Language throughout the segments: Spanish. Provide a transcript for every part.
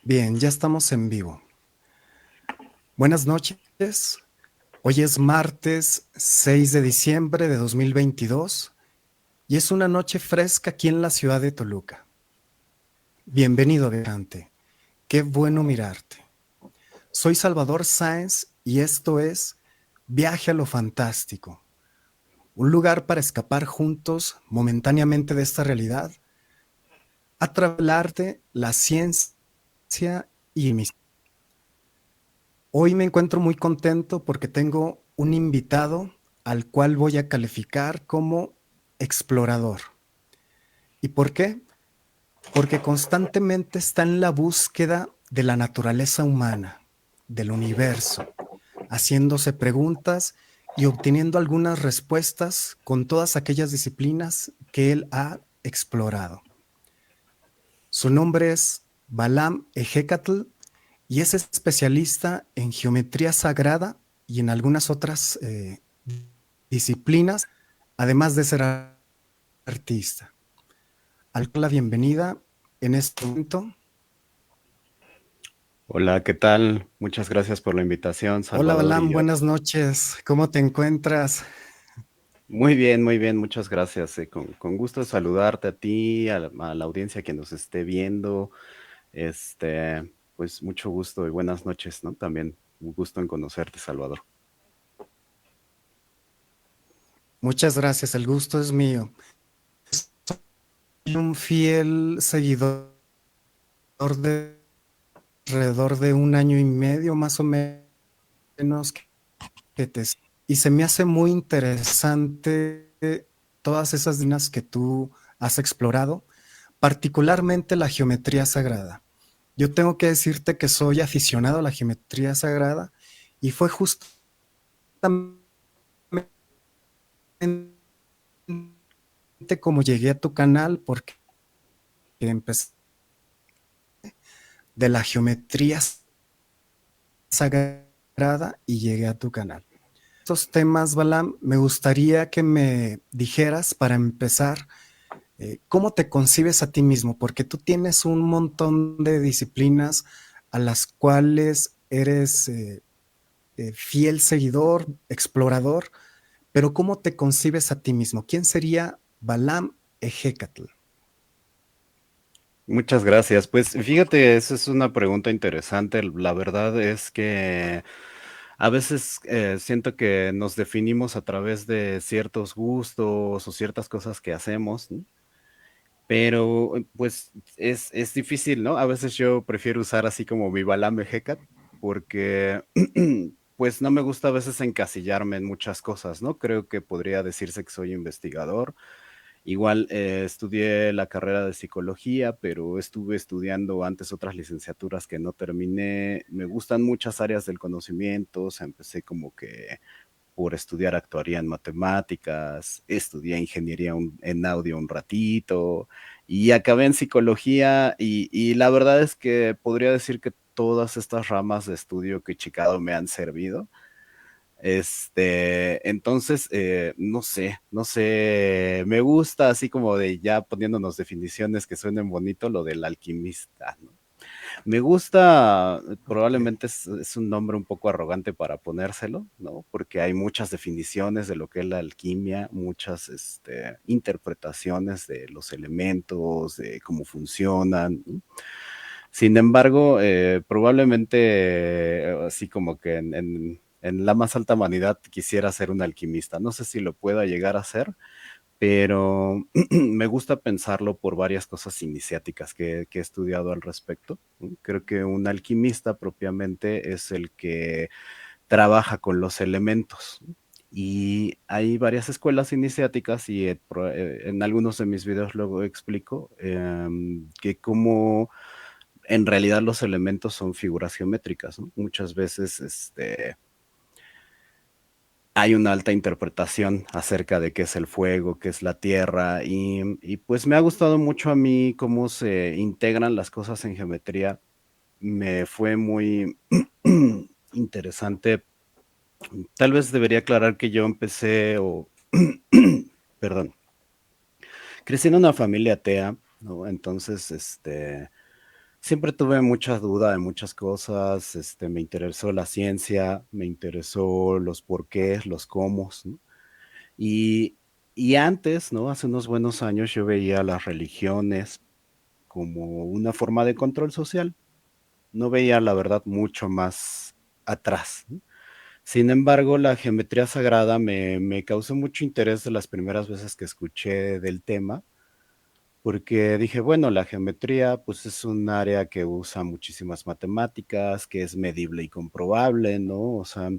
Bien, ya estamos en vivo. Buenas noches. Hoy es martes 6 de diciembre de 2022 y es una noche fresca aquí en la ciudad de Toluca. Bienvenido, viajante. Qué bueno mirarte. Soy Salvador Sáenz y esto es Viaje a lo Fantástico, un lugar para escapar juntos momentáneamente de esta realidad a través del arte, la ciencia y mis. Hoy me encuentro muy contento porque tengo un invitado al cual voy a calificar como explorador. ¿Y por qué? Porque constantemente está en la búsqueda de la naturaleza humana, del universo, haciéndose preguntas y obteniendo algunas respuestas con todas aquellas disciplinas que él ha explorado. Su nombre es Balam Ejecatl y es especialista en geometría sagrada y en algunas otras disciplinas, además de ser artista. Al cual la bienvenida en este momento. Hola, ¿qué tal? Muchas gracias por la invitación, Hola Salvador y Balam, yo. buenas noches. ¿Cómo te encuentras? Muy bien, muchas gracias. Con gusto de saludarte a ti, a la audiencia que nos esté viendo. Pues mucho gusto y buenas noches, ¿no? También un gusto en conocerte, Salvador. Muchas gracias, el gusto es mío. Soy un fiel seguidor de alrededor de un año y medio más o menos que te y se me hace muy interesante todas esas dinas que tú has explorado, particularmente la geometría sagrada. Yo tengo que decirte que soy aficionado a la geometría sagrada y fue justamente como llegué a tu canal porque empecé de la geometría sagrada y llegué a tu canal. Estos temas, Balam, me gustaría que me dijeras para empezar, ¿cómo te concibes a ti mismo? Porque tú tienes un montón de disciplinas a las cuales eres fiel seguidor, explorador, pero ¿cómo te concibes a ti mismo? ¿Quién sería Balam Ejecatl? Muchas gracias. Pues fíjate, esa es una pregunta interesante. La verdad es que a veces siento que nos definimos a través de ciertos gustos o ciertas cosas que hacemos, ¿no? Pero, pues, es difícil, ¿no? A veces yo prefiero usar así como mi Balame Hecat, porque, pues, no me gusta a veces encasillarme en muchas cosas, ¿no? Creo que podría decirse que soy investigador. Igual, estudié la carrera de psicología, pero estuve estudiando antes otras licenciaturas que no terminé. Me gustan muchas áreas del conocimiento, o sea, empecé como que por estudiar actuaría en matemáticas, estudié ingeniería en audio un ratito y acabé en psicología y la verdad es que podría decir que todas estas ramas de estudio que he checado me han servido. Entonces, no sé, me gusta así como de ya poniéndonos definiciones que suenen bonito lo del alquimista, ¿no? Me gusta, probablemente es un nombre un poco arrogante para ponérselo, ¿no? Porque hay muchas definiciones de lo que es la alquimia, muchas interpretaciones de los elementos, de cómo funcionan, ¿no? Sin embargo, probablemente así como que en la más alta humanidad quisiera ser un alquimista. No sé si lo pueda llegar a ser, pero me gusta pensarlo por varias cosas iniciáticas que he estudiado al respecto, ¿no? Creo que un alquimista propiamente es el que trabaja con los elementos, ¿no? Y hay varias escuelas iniciáticas y en algunos de mis videos luego explico que cómo en realidad los elementos son figuras geométricas, ¿no? Muchas veces hay una alta interpretación acerca de qué es el fuego, qué es la tierra, y pues me ha gustado mucho a mí cómo se integran las cosas en geometría. Me fue muy interesante. Tal vez debería aclarar que yo empecé o, perdón, crecí en una familia atea, ¿no? Entonces, Siempre tuve mucha duda de muchas cosas, me interesó la ciencia, me interesó los porqués, los cómo, ¿no? Y, y antes, ¿no? Hace unos buenos años yo veía las religiones como una forma de control social. No veía, la verdad, mucho más atrás, ¿no? Sin embargo, la geometría sagrada me causó mucho interés de las primeras veces que escuché del tema, porque dije, bueno, la geometría pues es un área que usa muchísimas matemáticas, que es medible y comprobable, ¿no? O sea,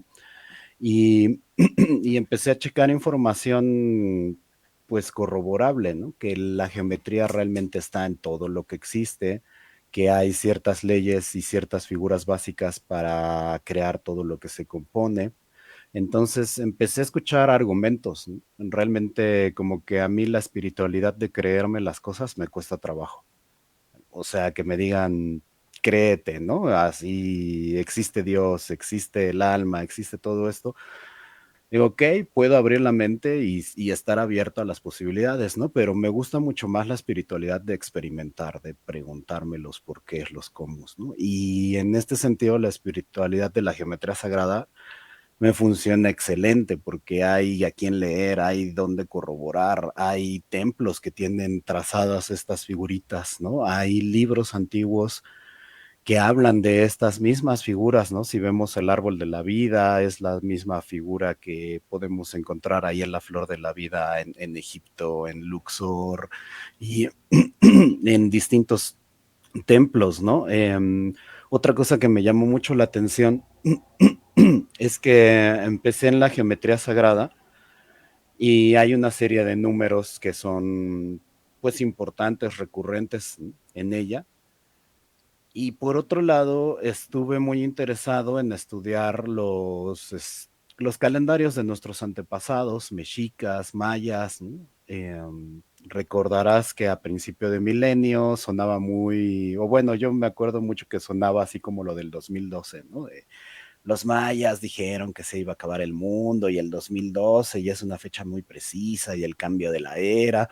y, y empecé a checar información pues corroborable, ¿no? Que la geometría realmente está en todo lo que existe, que hay ciertas leyes y ciertas figuras básicas para crear todo lo que se compone. Entonces empecé a escuchar argumentos, ¿no? Realmente como que a mí la espiritualidad de creerme las cosas me cuesta trabajo. O sea, que me digan, créete, ¿no? Así existe Dios, existe el alma, existe todo esto. Digo, ok, puedo abrir la mente y estar abierto a las posibilidades, ¿no? Pero me gusta mucho más la espiritualidad de experimentar, de preguntarme los porqués, los cómo, ¿no? Y en este sentido, la espiritualidad de la geometría sagrada me funciona excelente porque hay a quien leer, hay donde corroborar, hay templos que tienen trazadas estas figuritas, ¿no? Hay libros antiguos que hablan de estas mismas figuras, ¿no? Si vemos el árbol de la vida, es la misma figura que podemos encontrar ahí en la flor de la vida en Egipto, en Luxor y en distintos templos, ¿no? Otra cosa que me llamó mucho la atención es que empecé en la geometría sagrada y hay una serie de números que son pues importantes, recurrentes en ella. Y por otro lado, estuve muy interesado en estudiar los calendarios de nuestros antepasados, mexicas, mayas, ¿no? Recordarás que a principio de milenio sonaba muy, o bueno, yo me acuerdo mucho que sonaba así como lo del 2012, ¿no? Los mayas dijeron que se iba a acabar el mundo y el 2012 ya es una fecha muy precisa y el cambio de la era.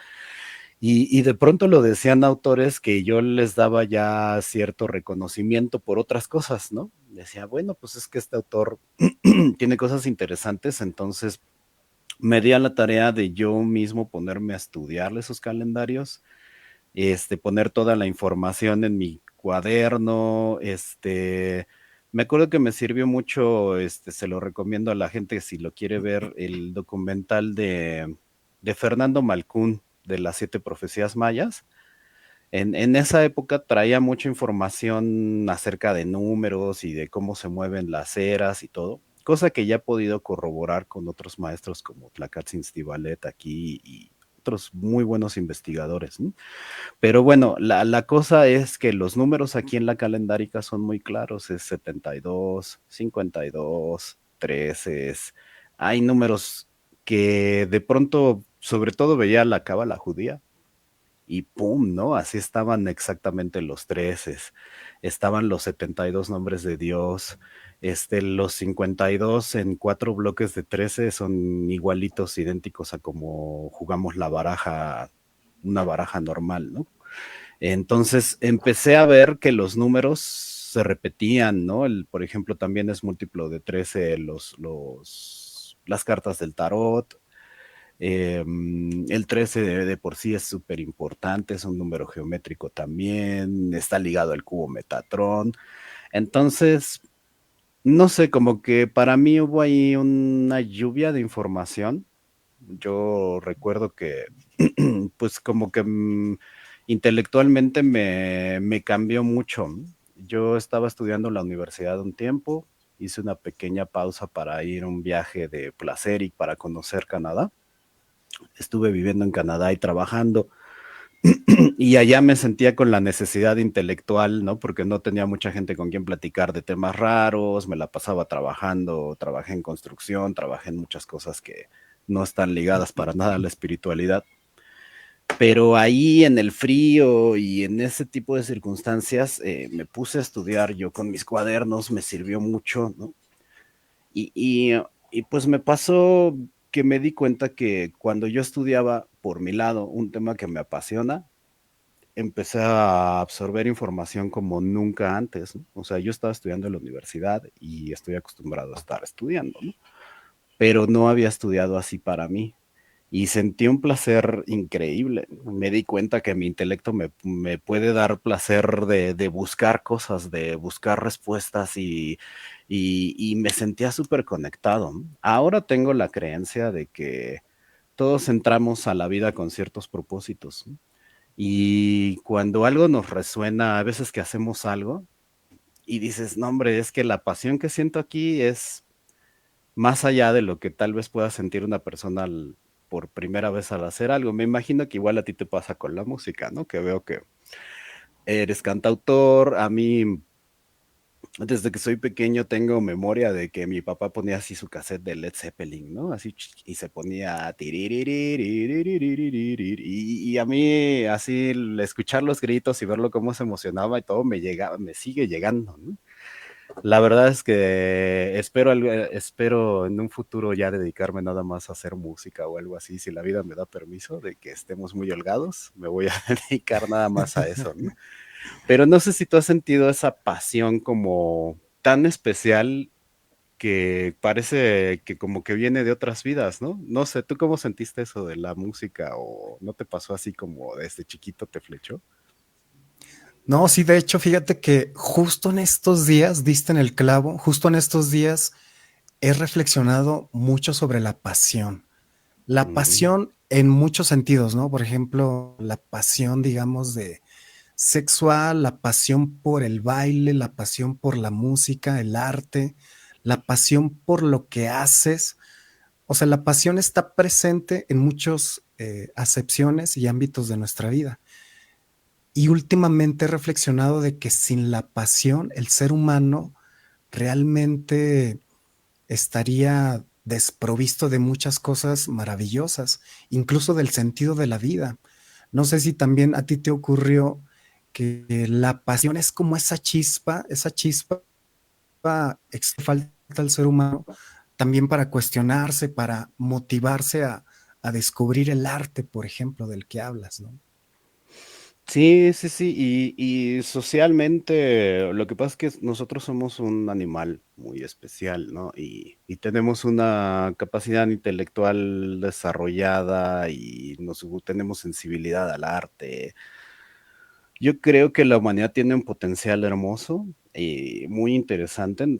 Y de pronto lo decían autores que yo les daba ya cierto reconocimiento por otras cosas, ¿no? Decía, bueno, pues es que este autor tiene cosas interesantes, entonces me di a la tarea de yo mismo ponerme a estudiarle esos calendarios, poner toda la información en mi cuaderno, me acuerdo que me sirvió mucho, se lo recomiendo a la gente si lo quiere ver, el documental de Fernando Malcún de las siete profecías mayas. En esa época traía mucha información acerca de números y de cómo se mueven las eras y todo, cosa que ya he podido corroborar con otros maestros como Tlacatzin Stivalet aquí y otros muy buenos investigadores, ¿no? Pero bueno, la cosa es que los números aquí en la calendárica son muy claros, es 72, 52, 13, hay números que de pronto, sobre todo veía la cábala judía, y pum, ¿no? Así estaban exactamente los 13, estaban los 72 nombres de Dios, los 52 en cuatro bloques de 13 son igualitos, idénticos a como jugamos la baraja, una baraja normal, ¿no? Entonces empecé a ver que los números se repetían, ¿no? Por ejemplo, también es múltiplo de 13 las cartas del tarot. El 13 de por sí es súper importante, es un número geométrico también, está ligado al cubo Metatrón. Entonces, no sé, como que para mí hubo ahí una lluvia de información. Yo recuerdo que, pues como que intelectualmente me cambió mucho. Yo estaba estudiando en la universidad un tiempo, hice una pequeña pausa para ir a un viaje de placer y para conocer Canadá. Estuve viviendo en Canadá y trabajando y allá me sentía con la necesidad intelectual, ¿no? Porque no tenía mucha gente con quien platicar de temas raros, me la pasaba trabajando, trabajé en construcción, trabajé en muchas cosas que no están ligadas para nada a la espiritualidad. Pero ahí en el frío y en ese tipo de circunstancias me puse a estudiar yo con mis cuadernos, me sirvió mucho, ¿no? Y, y, y pues me pasó que me di cuenta que cuando yo estudiaba por mi lado un tema que me apasiona, empecé a absorber información como nunca antes, ¿no? O sea, yo estaba estudiando en la universidad y estoy acostumbrado a estar estudiando, ¿no? Pero no había estudiado así para mí. Y sentí un placer increíble. Me di cuenta que mi intelecto me puede dar placer de buscar cosas, de buscar respuestas y me sentía súper conectado. Ahora tengo la creencia de que todos entramos a la vida con ciertos propósitos. Y cuando algo nos resuena, a veces que hacemos algo y dices, no, hombre, es que la pasión que siento aquí es más allá de lo que tal vez pueda sentir una persona por primera vez al hacer algo. Me imagino que igual a ti te pasa con la música, ¿no? Que veo que eres cantautor. A mí, desde que soy pequeño, tengo memoria de que mi papá ponía así su cassette de Led Zeppelin, ¿no? Así, y se ponía... Y a mí, así, escuchar los gritos y verlo cómo se emocionaba y todo, me llegaba, me sigue llegando, ¿no? La verdad es que espero en un futuro ya dedicarme nada más a hacer música o algo así, si la vida me da permiso de que estemos muy holgados, me voy a dedicar nada más a eso, ¿no? Pero no sé si tú has sentido esa pasión como tan especial que parece que como que viene de otras vidas, ¿no? No sé, ¿tú cómo sentiste eso de la música o no te pasó así como desde chiquito te flechó? No, sí, de hecho, fíjate que justo en estos días, diste en el clavo, justo en estos días he reflexionado mucho sobre la pasión. La Mm, pasión en muchos sentidos, ¿no? Por ejemplo, la pasión, digamos, de sexual, la pasión por el baile, la pasión por la música, el arte, la pasión por lo que haces. O sea, la pasión está presente en muchas acepciones y ámbitos de nuestra vida. Y últimamente he reflexionado de que sin la pasión, el ser humano realmente estaría desprovisto de muchas cosas maravillosas, incluso del sentido de la vida. No sé si también a ti te ocurrió que la pasión es como esa chispa que falta al ser humano también para cuestionarse, para motivarse a descubrir el arte, por ejemplo, del que hablas, ¿no? sí, sí, sí, y socialmente lo que pasa es que nosotros somos un animal muy especial, ¿no? Y tenemos una capacidad intelectual desarrollada y tenemos sensibilidad al arte. Yo creo que la humanidad tiene un potencial hermoso y muy interesante.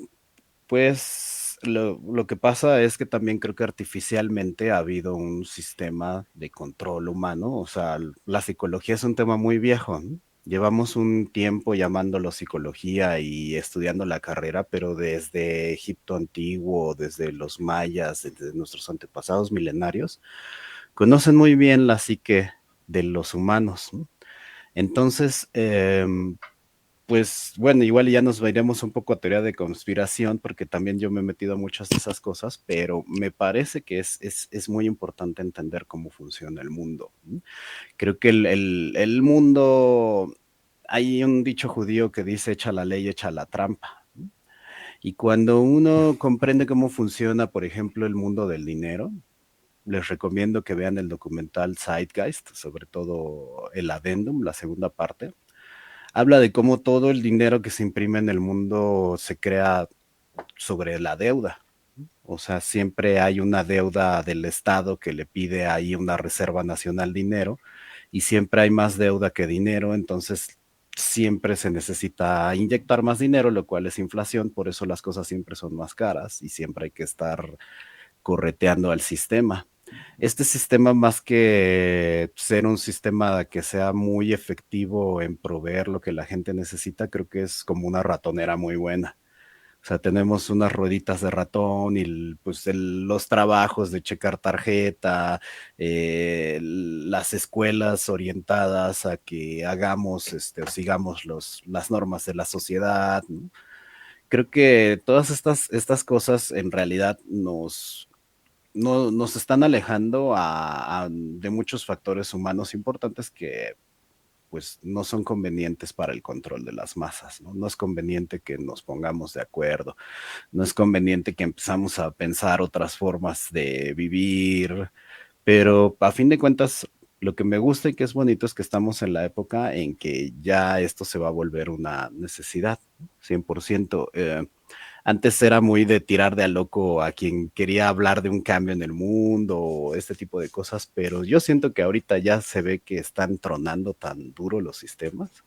Pues lo que pasa es que también creo que artificialmente ha habido un sistema de control humano, o sea, la psicología es un tema muy viejo, ¿no? Llevamos un tiempo llamándolo psicología y estudiando la carrera, pero desde Egipto antiguo, desde los mayas, desde nuestros antepasados milenarios, conocen muy bien la psique de los humanos, ¿no? Entonces, pues bueno, igual ya nos iremos un poco a teoría de conspiración, porque también yo me he metido a muchas de esas cosas, pero me parece que es muy importante entender cómo funciona el mundo. Creo que el mundo, hay un dicho judío que dice, echa la ley, echa la trampa. Y cuando uno comprende cómo funciona, por ejemplo, el mundo del dinero, les recomiendo que vean el documental Zeitgeist, sobre todo el Addendum, la segunda parte. Habla de cómo todo el dinero que se imprime en el mundo se crea sobre la deuda. O sea, siempre hay una deuda del Estado que le pide ahí una Reserva Nacional dinero y siempre hay más deuda que dinero, entonces siempre se necesita inyectar más dinero, lo cual es inflación, por eso las cosas siempre son más caras y siempre hay que estar correteando al sistema. Este sistema, más que ser un sistema que sea muy efectivo en proveer lo que la gente necesita, creo que es como una ratonera muy buena. O sea, tenemos unas rueditas de ratón y pues los trabajos de checar tarjeta, las escuelas orientadas a que hagamos, o sigamos las normas de la sociedad, ¿no? Creo que todas estas cosas en realidad nos están alejando de muchos factores humanos importantes que pues no son convenientes para el control de las masas, ¿no? No es conveniente que nos pongamos de acuerdo, no es conveniente que empezamos a pensar otras formas de vivir, pero a fin de cuentas Lo que me gusta y que es bonito es que estamos en la época en que ya esto se va a volver una necesidad, 100%. Antes era muy de tirar de a loco a quien quería hablar de un cambio en el mundo o este tipo de cosas, pero yo siento que ahorita ya se ve que están tronando tan duro los sistemas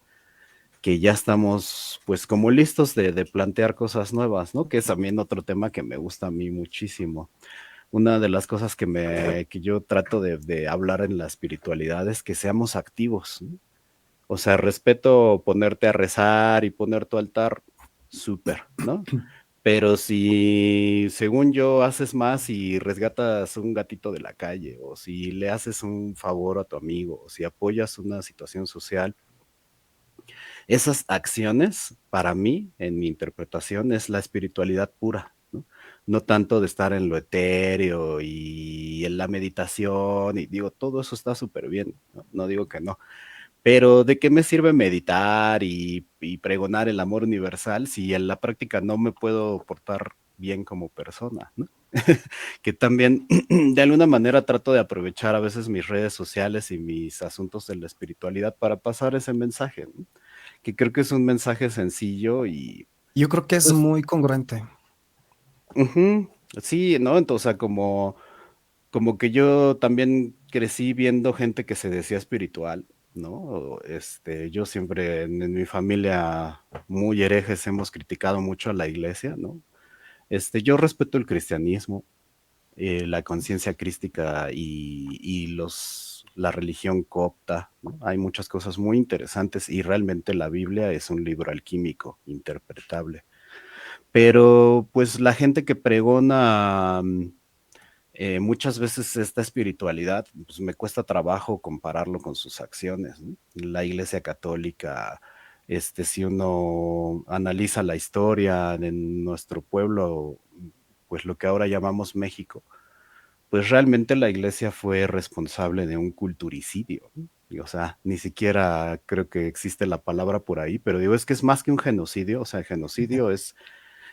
que ya estamos pues como listos de plantear cosas nuevas, ¿no? Que es también otro tema que me gusta a mí muchísimo. Una de las cosas que yo trato de hablar en la espiritualidad es que seamos activos, ¿no? O sea, respeto ponerte a rezar y poner tu altar, súper, ¿no? Pero si, según yo, haces más y resgatas un gatito de la calle, o si le haces un favor a tu amigo, o si apoyas una situación social, esas acciones, para mí, en mi interpretación, es la espiritualidad pura, ¿no? No tanto de estar en lo etéreo y en la meditación, y digo, todo eso está súper bien, ¿no? No digo que no, pero ¿de qué me sirve meditar y pregonar el amor universal si en la práctica no me puedo portar bien como persona, ¿no? Que también de alguna manera trato de aprovechar a veces mis redes sociales y mis asuntos de la espiritualidad para pasar ese mensaje, ¿no? Que creo que es un mensaje sencillo y Yo creo que es pues, muy congruente. ujú, sí, ¿no? Entonces, o sea, como que yo también crecí viendo gente que se decía espiritual, ¿no? Yo siempre en mi familia muy herejes hemos criticado mucho a la iglesia, ¿no? Yo respeto el cristianismo, la conciencia crística la religión copta, ¿no? Hay muchas cosas muy interesantes y realmente la Biblia es un libro alquímico, interpretable. Pero pues la gente que pregona muchas veces esta espiritualidad, pues me cuesta trabajo compararlo con sus acciones, ¿no? La Iglesia Católica, si uno analiza la historia de nuestro pueblo, pues lo que ahora llamamos México, pues realmente la Iglesia fue responsable de un culturicidio, ¿no? Y, o sea, ni siquiera creo que existe la palabra por ahí, pero digo, es que es más que un genocidio, o sea, genocidio es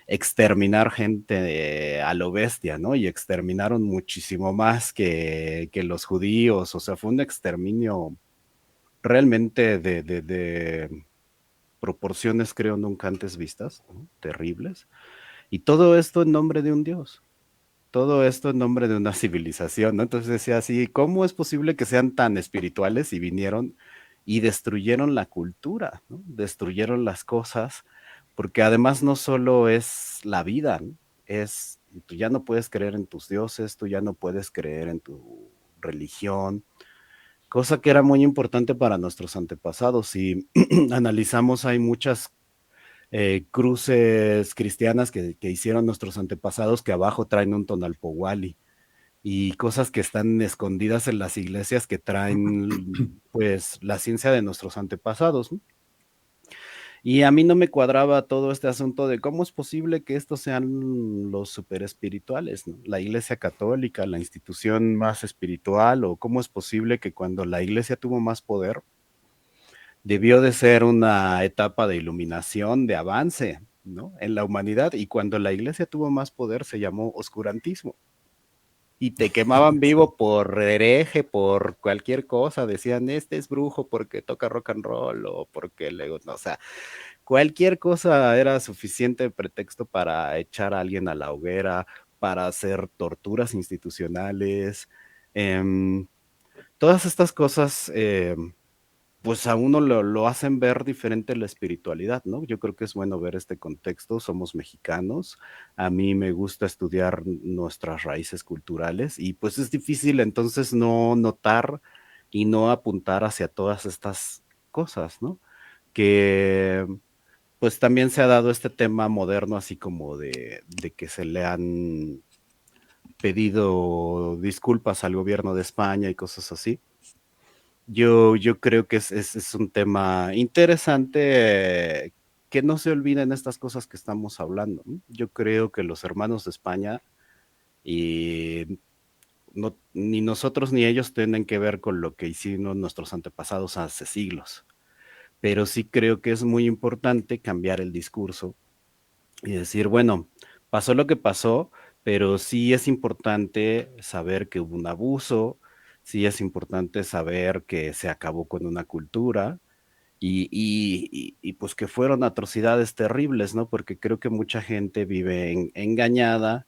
exterminar gente a lo bestia, ¿no? Y exterminaron muchísimo más que los judíos, o sea, fue un exterminio realmente de proporciones, creo, nunca antes vistas, ¿no? Terribles. Y todo esto en nombre de un Dios, todo esto en nombre de una civilización, ¿no? Entonces decía así, ¿cómo es posible que sean tan espirituales y vinieron y destruyeron la cultura, ¿no? Destruyeron las cosas, porque además no solo es la vida, ¿no? Tú ya no puedes creer en tus dioses, tú ya no puedes creer en tu religión, cosa que era muy importante para nuestros antepasados. Si analizamos, hay muchas cruces cristianas que hicieron nuestros antepasados que abajo traen un tonalpohualli y cosas que están escondidas en las iglesias que traen pues la ciencia de nuestros antepasados, ¿no? Y a mí no me cuadraba todo este asunto de cómo es posible que estos sean los super espirituales, ¿no? La iglesia católica, la institución más espiritual, o cómo es posible que cuando la iglesia tuvo más poder, debió de ser una etapa de iluminación, de avance, ¿no? En la humanidad, y cuando la iglesia tuvo más poder se llamó oscurantismo. Y te quemaban Sí. vivo por hereje, por cualquier cosa. Decían, este es brujo porque toca rock and roll o porque le... No, o sea, cualquier cosa era suficiente pretexto para echar a alguien a la hoguera, para hacer torturas institucionales. em, Todas estas cosas, pues a uno lo hacen ver diferente la espiritualidad, ¿no? Yo creo que es bueno ver este contexto, somos mexicanos, a mí me gusta estudiar nuestras raíces culturales y pues es difícil entonces no notar y no apuntar hacia todas estas cosas, ¿no? Que pues también se ha dado este tema moderno así como de que se le han pedido disculpas al gobierno de España y cosas así. Yo creo que es un tema interesante, que no se olviden estas cosas que estamos hablando, ¿no? Yo creo que los hermanos de España y no, ni nosotros ni ellos tienen que ver con lo que hicieron nuestros antepasados hace siglos, pero sí creo que es muy importante cambiar el discurso y decir, bueno, pasó lo que pasó, pero sí es importante saber que hubo un abuso, Sí es importante saber que se acabó con una cultura y pues que fueron atrocidades terribles, ¿no? Porque creo que mucha gente vive engañada,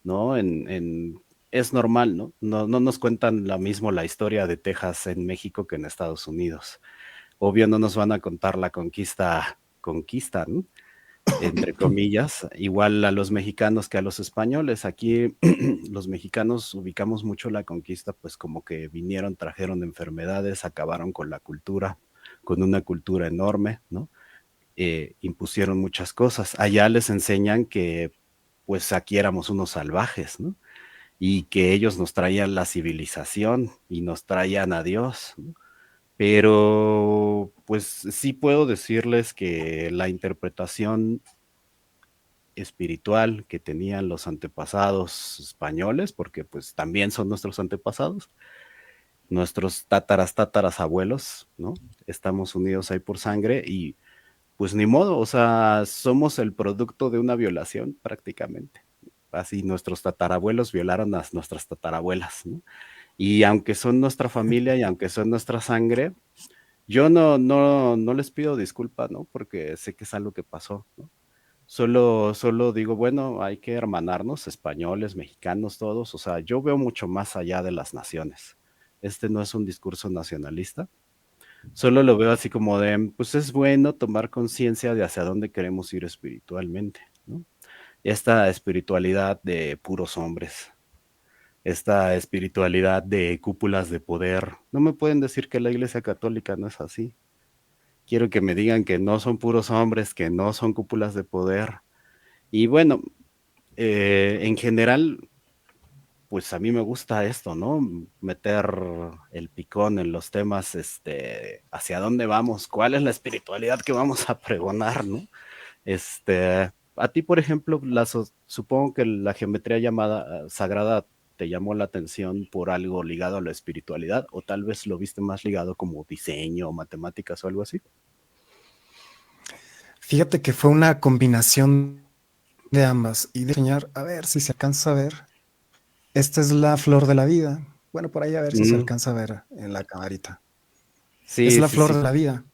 ¿no? Es normal, ¿no? No nos cuentan la mismo la historia de Texas en México que en Estados Unidos. Obvio no nos van a contar la conquista, ¿no? Entre comillas, igual a los mexicanos que a los españoles. Aquí los mexicanos ubicamos mucho la conquista, pues como que vinieron, trajeron enfermedades, acabaron con la cultura, con una cultura enorme, ¿no? Impusieron muchas cosas. Allá les enseñan que pues aquí éramos unos salvajes, ¿no? Y que ellos nos traían la civilización y nos traían a Dios, ¿no? Pero pues sí puedo decirles que la interpretación espiritual que tenían los antepasados españoles, porque pues también son nuestros antepasados, nuestros tátaras abuelos, ¿no? Estamos unidos ahí por sangre y pues ni modo, o sea, somos el producto de una violación prácticamente. Así nuestros tatarabuelos violaron a nuestras tatarabuelas, ¿no? Y aunque son nuestra familia y aunque son nuestra sangre, yo no les pido disculpas, ¿no? Porque sé que es algo que pasó, ¿no? Solo digo, bueno, hay que hermanarnos, españoles, mexicanos, todos. O sea, yo veo mucho más allá de las naciones. Este no es un discurso nacionalista. Solo lo veo así como de, pues es bueno tomar conciencia de hacia dónde queremos ir espiritualmente, ¿no? Esta espiritualidad de puros hombres, esta espiritualidad de cúpulas de poder. No me pueden decir que la Iglesia Católica no es así. Quiero que me digan que no son puros hombres, que no son cúpulas de poder. Y bueno, en general, pues a mí me gusta esto, ¿no? Meter el picón en los temas, hacia dónde vamos, cuál es la espiritualidad que vamos a pregonar, ¿no? A ti, por ejemplo, supongo que la geometría llamada sagrada te llamó la atención por algo ligado a la espiritualidad, o tal vez lo viste más ligado como diseño o matemáticas o algo así. Fíjate que fue una combinación de ambas y de enseñar, a ver si se alcanza a ver. Esta es la flor de la vida. Bueno, por ahí a ver si se Mm, alcanza a ver en la camarita. Es sí, la sí, flor sí. de la vida.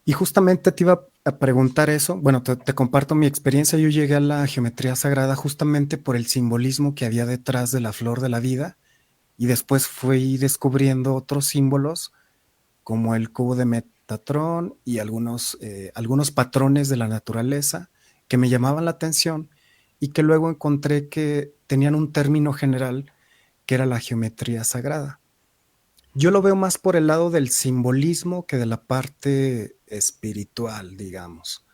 Y justamente te iba a preguntar eso. Bueno, te comparto mi experiencia. Yo llegué a la geometría sagrada justamente por el simbolismo que había detrás de la flor de la vida y después fui descubriendo otros símbolos como el cubo de Metatrón y algunos patrones de la naturaleza que me llamaban la atención y que luego encontré que tenían un término general que era la geometría sagrada. Yo lo veo más por el lado del simbolismo que de la parte espiritual, digamos.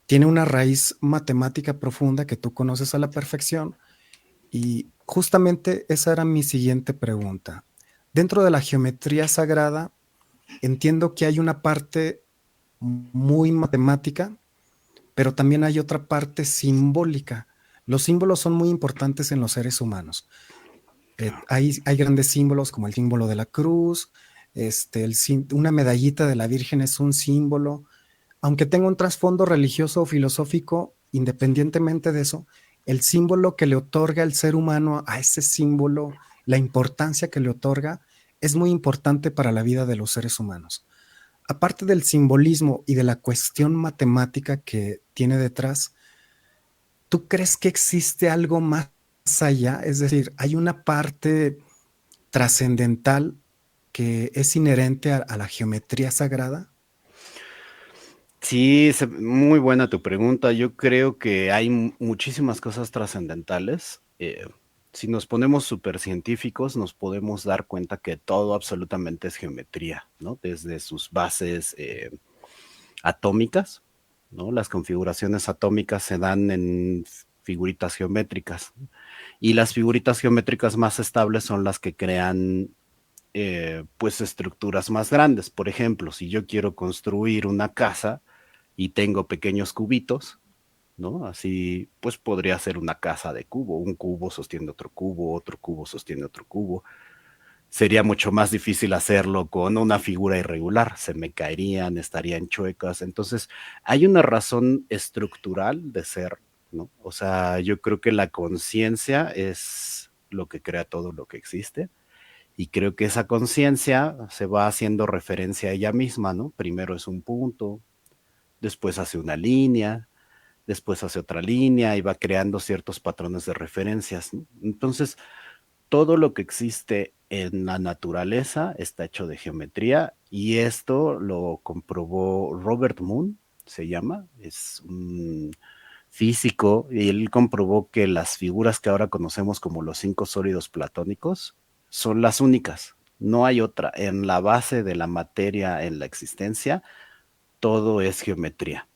Tiene una raíz matemática profunda que tú conoces a la perfección y justamente esa era mi siguiente pregunta. Dentro de la geometría sagrada, entiendo que hay una parte muy matemática, pero también hay otra parte simbólica. Los símbolos son muy importantes en los seres humanos. Hay grandes símbolos como el símbolo de la cruz, una medallita de la Virgen es un símbolo, aunque tenga un trasfondo religioso o filosófico, independientemente de eso, el símbolo que le otorga el ser humano a ese símbolo, la importancia que le otorga, es muy importante para la vida de los seres humanos. Aparte del simbolismo y de la cuestión matemática que tiene detrás, ¿tú crees que existe algo más allá? Es decir, hay una parte trascendental que es inherente a la geometría sagrada. Sí, muy buena tu pregunta. Yo creo que hay muchísimas cosas trascendentales. Si nos ponemos súper científicos, nos podemos dar cuenta que todo absolutamente es geometría, ¿no? Desde sus bases atómicas, ¿no? Las configuraciones atómicas se dan en figuritas geométricas, ¿no? Y las figuritas geométricas más estables son las que crean pues estructuras más grandes. Por ejemplo, si yo quiero construir una casa y tengo pequeños cubitos, ¿no? Así, pues podría ser una casa de cubo, un cubo sostiene otro cubo sostiene otro cubo. Sería mucho más difícil hacerlo con una figura irregular, se me caerían, estarían chuecas. Entonces, hay una razón estructural de ser, ¿no? O sea, yo creo que la conciencia es lo que crea todo lo que existe Y creo que esa conciencia se va haciendo referencia a ella misma, ¿no? Primero es un punto, después hace una línea, después hace otra línea y va creando ciertos patrones de referencias, ¿no? Entonces, todo lo que existe en la naturaleza está hecho de geometría y esto lo comprobó Robert Moon, se llama, es un físico y él comprobó que las figuras que ahora conocemos como los cinco sólidos platónicos son las únicas, no hay otra. En la base de la materia en la existencia, todo es geometría.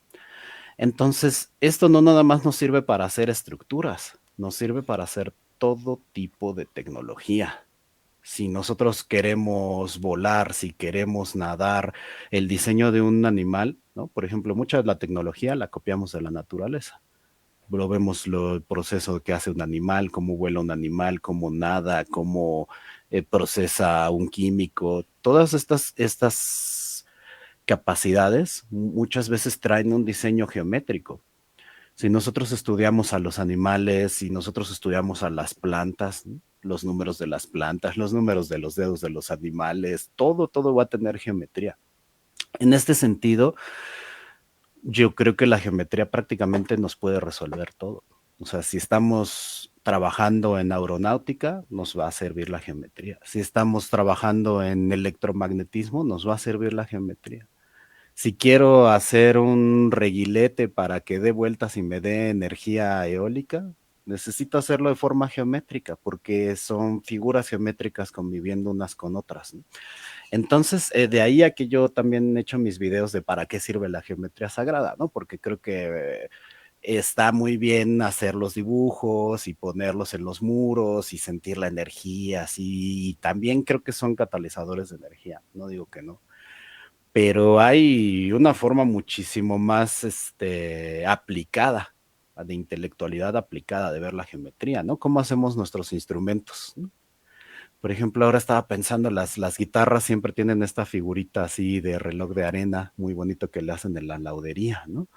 Entonces, esto no nada más nos sirve para hacer estructuras, nos sirve para hacer todo tipo de tecnología. Si nosotros queremos volar, si queremos nadar, el diseño de un animal, ¿no? Por ejemplo, mucha de la tecnología la copiamos de la naturaleza. Lo vemos el proceso que hace un animal, cómo vuela un animal, cómo nada, cómo procesa un químico. Todas estas capacidades muchas veces traen un diseño geométrico. Si nosotros estudiamos a los animales, si nosotros estudiamos a las plantas, ¿no? Los números de las plantas, los números de los dedos de los animales, todo va a tener geometría. En este sentido, yo creo que la geometría prácticamente nos puede resolver todo. O sea, si estamos trabajando en aeronáutica, nos va a servir la geometría. Si estamos trabajando en electromagnetismo, nos va a servir la geometría. Si quiero hacer un reguilete para que dé vueltas y me dé energía eólica, necesito hacerlo de forma geométrica porque son figuras geométricas conviviendo unas con otras, ¿no? Entonces, de ahí a que yo también he hecho mis videos de para qué sirve la geometría sagrada, ¿no? Porque creo que está muy bien hacer los dibujos y ponerlos en los muros y sentir la energía, así, y también creo que son catalizadores de energía, no digo que no, pero hay una forma muchísimo más aplicada, de intelectualidad aplicada de ver la geometría, ¿no? ¿Cómo hacemos nuestros instrumentos? ¿No? Por ejemplo, ahora estaba pensando, las guitarras siempre tienen esta figurita así de reloj de arena, muy bonito que le hacen en la laudería, ¿no?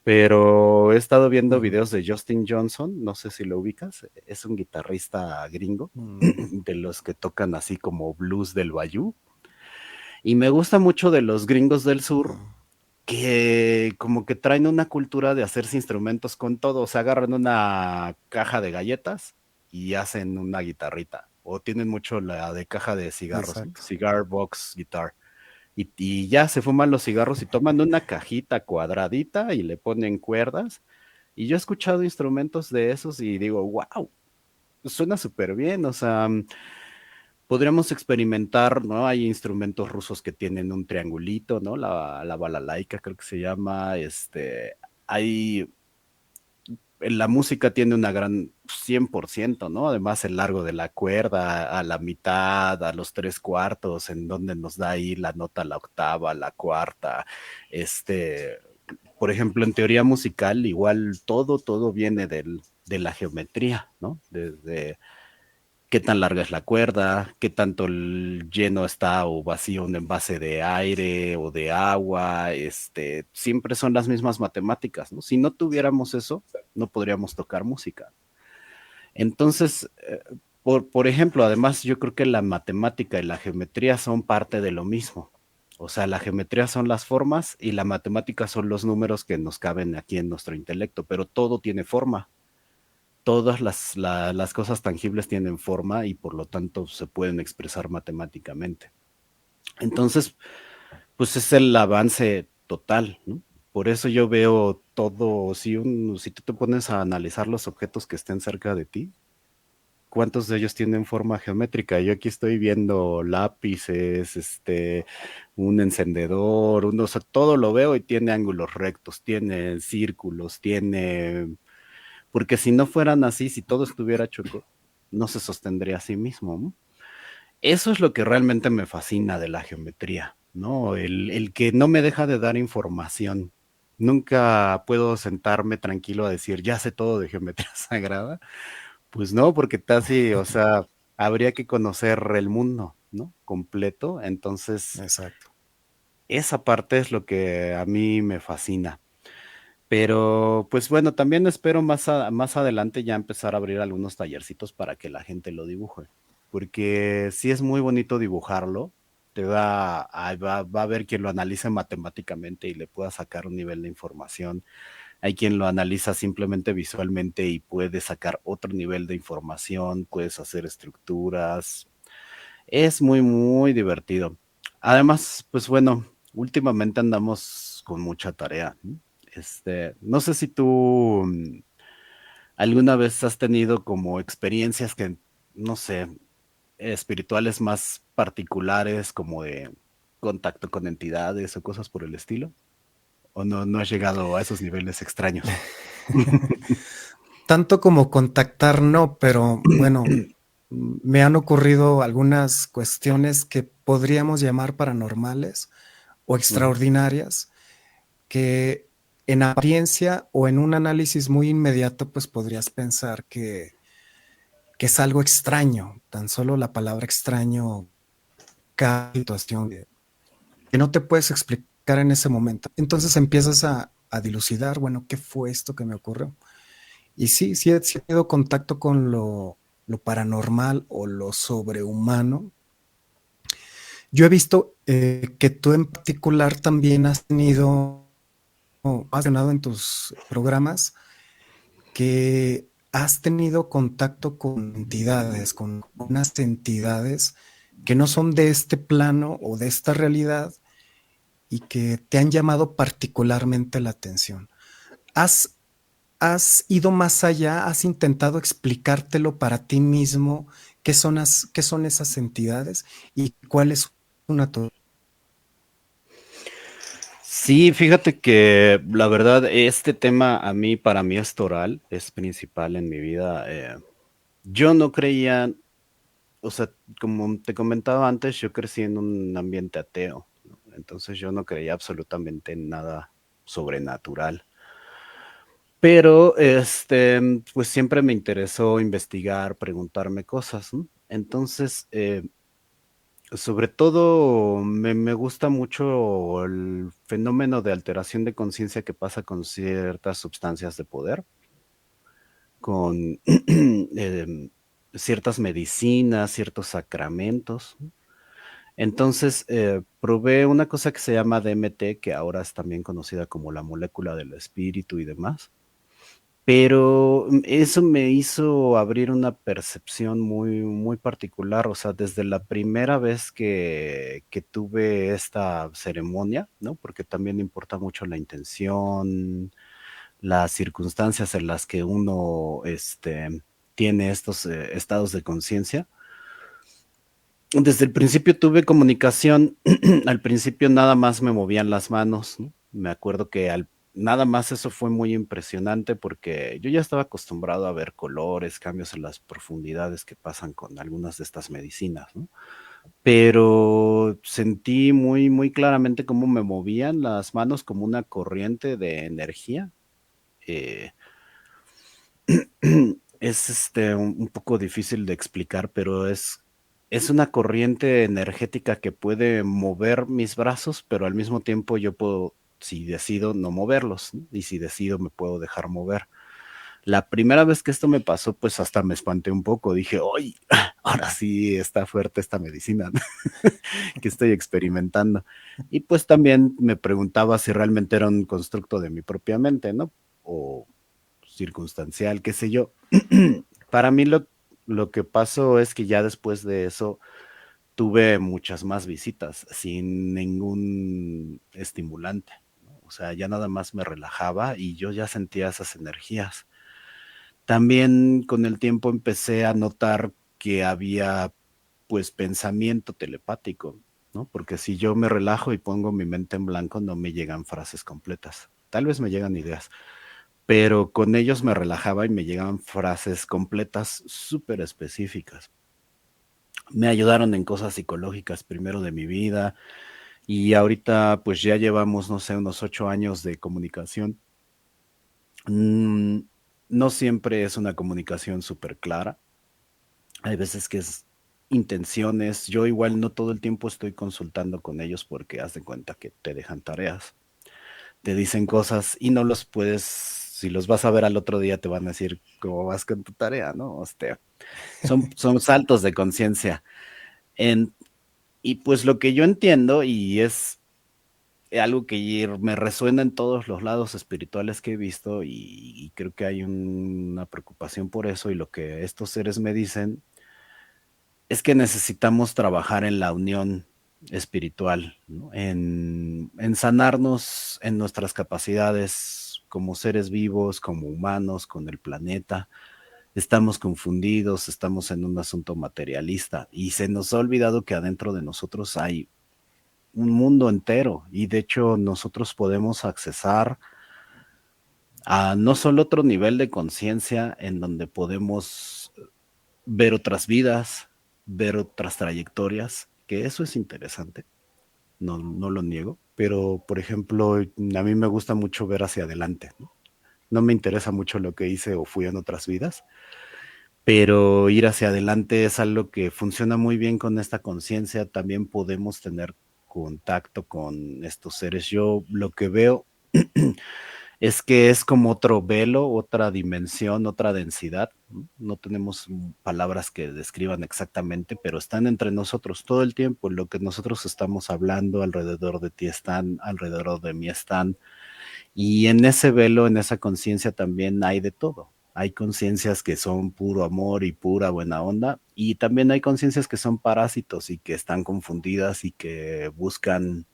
Pero he estado viendo Ujú. videos de Justin Johnson, no sé si lo ubicas, es un guitarrista gringo, Mm, de los que tocan así como blues del bayou. Y me gusta mucho de los gringos del sur, mm. que como que traen una cultura de hacerse instrumentos con todo, o sea, agarran una caja de galletas y hacen una guitarrita, o tienen mucho la de caja de cigarros, ¿no? Exacto. Cigar box guitar, y ya se fuman los cigarros y toman una cajita cuadradita y le ponen cuerdas, y yo he escuchado instrumentos de esos y digo, wow, suena súper bien, o sea, podríamos experimentar, ¿no? Hay instrumentos rusos que tienen un triangulito, ¿no? La balalaika creo que se llama, hay, la música tiene una gran 100%, ¿no? Además el largo de la cuerda, a la mitad, a los tres cuartos, en donde nos da ahí la nota, la octava, la cuarta, este, por ejemplo, en teoría musical, igual todo viene de la geometría, ¿no? Desde qué tan larga es la cuerda, qué tanto lleno está o vacío un envase de aire o de agua, siempre son las mismas matemáticas, ¿no? Si no tuviéramos eso, no podríamos tocar música. Entonces, por ejemplo, además yo creo que la matemática y la geometría son parte de lo mismo. O sea, la geometría son las formas y la matemática son los números que nos caben aquí en nuestro intelecto, pero todo tiene forma, todas las cosas tangibles tienen forma y por lo tanto se pueden expresar matemáticamente. Entonces, pues es el avance total, ¿no? Por eso yo veo todo, si tú te pones a analizar los objetos que estén cerca de ti, ¿cuántos de ellos tienen forma geométrica? Yo aquí estoy viendo lápices, un encendedor, o sea, todo lo veo y tiene ángulos rectos, tiene círculos, tiene, porque si no fueran así, si todo estuviera chueco, no se sostendría a sí mismo, ¿no? Eso es lo que realmente me fascina de la geometría, ¿no? El que no me deja de dar información. Nunca puedo sentarme tranquilo a decir, ya sé todo de geometría sagrada. Pues no, porque casi, o sea, habría que conocer el mundo, ¿no? Completo. Entonces, Exacto. esa parte es lo que a mí me fascina. Pero, pues bueno, también espero más adelante ya empezar a abrir algunos tallercitos para que la gente lo dibuje. porque sí es muy bonito dibujarlo. Va a haber quien lo analice matemáticamente y le pueda sacar un nivel de información. Hay quien lo analiza simplemente visualmente y puede sacar otro nivel de información, puedes hacer estructuras. Es muy, muy divertido. Además, pues bueno, últimamente andamos con mucha tarea, ¿no? No sé si tú alguna vez has tenido como experiencias que, no sé, espirituales más particulares, como de contacto con entidades o cosas por el estilo, o no has llegado a esos niveles extraños. Tanto como contactar, no, pero bueno, me han ocurrido algunas cuestiones que podríamos llamar paranormales o Ujú. extraordinarias, que en apariencia o en un análisis muy inmediato, pues podrías pensar que es algo extraño, tan solo la palabra extraño, cada situación que no te puedes explicar en ese momento. Entonces empiezas a dilucidar, bueno, ¿qué fue esto que me ocurrió? Y sí, sí he tenido contacto con lo paranormal o lo sobrehumano. Yo he visto que tú en particular también has tenido, has mencionado en tus programas, que has tenido contacto con entidades, con unas entidades que no son de este plano o de esta realidad y que te han llamado particularmente la atención. ¿Has, has ido más allá? ¿Has intentado explicártelo para ti mismo? Qué son esas entidades y cuál es su naturaleza? Sí, fíjate que la verdad, este tema a mí, para mí es toral, es principal en mi vida. Yo no creía, o sea, como te comentaba antes, yo crecí en un ambiente ateo, ¿no? Entonces yo no creía absolutamente en nada sobrenatural. Pero, pues siempre me interesó investigar, preguntarme cosas, ¿no? Entonces, sobre todo me gusta mucho el fenómeno de alteración de conciencia que pasa con ciertas sustancias de poder, con ciertas medicinas, ciertos sacramentos. Entonces, probé una cosa que se llama DMT, que ahora es también conocida como la molécula del espíritu y demás. Pero eso me hizo abrir una percepción muy, muy particular, o sea, desde la primera vez que tuve esta ceremonia, ¿no? Porque también importa mucho la intención, las circunstancias en las que uno, tiene estos estados de conciencia. Desde el principio tuve comunicación, al principio nada más me movían las manos, ¿no? Me acuerdo que nada más eso fue muy impresionante porque yo ya estaba acostumbrado a ver colores, cambios en las profundidades que pasan con algunas de estas medicinas, ¿no? Pero sentí muy, muy claramente cómo me movían las manos como una corriente de energía. Eh, es un poco difícil de explicar, pero es una corriente energética que puede mover mis brazos, pero al mismo tiempo yo puedo, si decido, no moverlos, ¿no? Y si decido, me puedo dejar mover. La primera vez que esto me pasó, pues hasta me espanté un poco. Dije, ¡ay! Ahora sí está fuerte esta medicina, ¿no? que estoy experimentando. Y pues también me preguntaba si realmente era un constructo de mi propia mente, ¿no? O circunstancial, qué sé yo. Para mí lo que pasó es que ya después de eso tuve muchas más visitas sin ningún estimulante, ¿no? O sea, ya nada más me relajaba y yo ya sentía esas energías. También con el tiempo empecé a notar que había pues pensamiento telepático, ¿no? Porque si yo me relajo y pongo mi mente en blanco, no me llegan frases completas. Tal vez me llegan ideas, pero con ellos me relajaba y me llegaban frases completas súper específicas. Me ayudaron en cosas psicológicas primero de mi vida y ahorita pues ya llevamos, no sé, unos 8 años de comunicación. Mm, no siempre es una comunicación súper clara. Hay veces que es intenciones. Yo igual no todo el tiempo estoy consultando con ellos porque haz de cuenta que te dejan tareas, te dicen cosas y no los puedes si los vas a ver al otro día te van a decir cómo vas con tu tarea, ¿no? Son saltos de conciencia. Y pues lo que yo entiendo, y es algo que me resuena en todos los lados espirituales que he visto, y creo que hay una preocupación por eso, y lo que estos seres me dicen es que necesitamos trabajar en la unión espiritual, ¿no? En sanarnos en nuestras capacidades como seres vivos, como humanos, con el planeta. Estamos confundidos, estamos en un asunto materialista y se nos ha olvidado que adentro de nosotros hay un mundo entero, y de hecho nosotros podemos accesar a no solo otro nivel de conciencia en donde podemos ver otras vidas, ver otras trayectorias, que eso es interesante, no lo niego, pero por ejemplo, a mí me gusta mucho ver hacia adelante, ¿no? No me interesa mucho lo que hice o fui en otras vidas, pero ir hacia adelante es algo que funciona muy bien con esta conciencia. También podemos tener contacto con estos seres. Yo lo que veo es que es como otro velo, otra dimensión, otra densidad. No tenemos palabras que describan exactamente, pero están entre nosotros todo el tiempo. Lo que nosotros estamos hablando alrededor de ti están, alrededor de mí están. Y en ese velo, en esa conciencia también hay de todo. Hay conciencias que son puro amor y pura buena onda, y también hay conciencias que son parásitos y que están confundidas y que buscan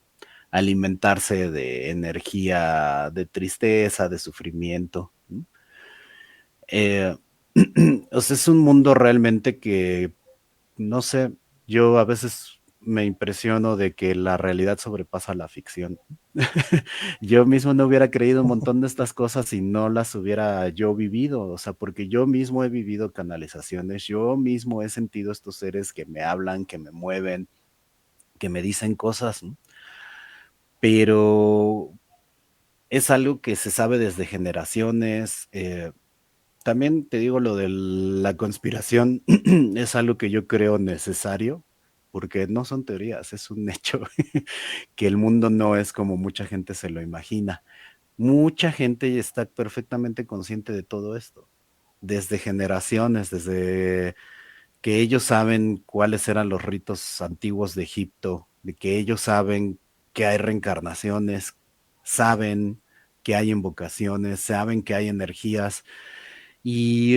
alimentarse de energía de tristeza, de sufrimiento. Eh, o sea, es un mundo realmente que, no sé, yo a veces me impresiono de que la realidad sobrepasa la ficción. Yo mismo no hubiera creído un montón de estas cosas si no las hubiera yo vivido, o sea, porque yo mismo he vivido canalizaciones, yo mismo he sentido estos seres que me hablan, que me mueven, que me dicen cosas, ¿no? Pero es algo que se sabe desde generaciones. También te digo lo de la conspiración, es algo que yo creo necesario, porque no son teorías, es un hecho que el mundo no es como mucha gente se lo imagina. Mucha gente está perfectamente consciente de todo esto, desde generaciones, desde que ellos saben cuáles eran los ritos antiguos de Egipto, de que ellos saben que hay reencarnaciones, saben que hay invocaciones, saben que hay energías, y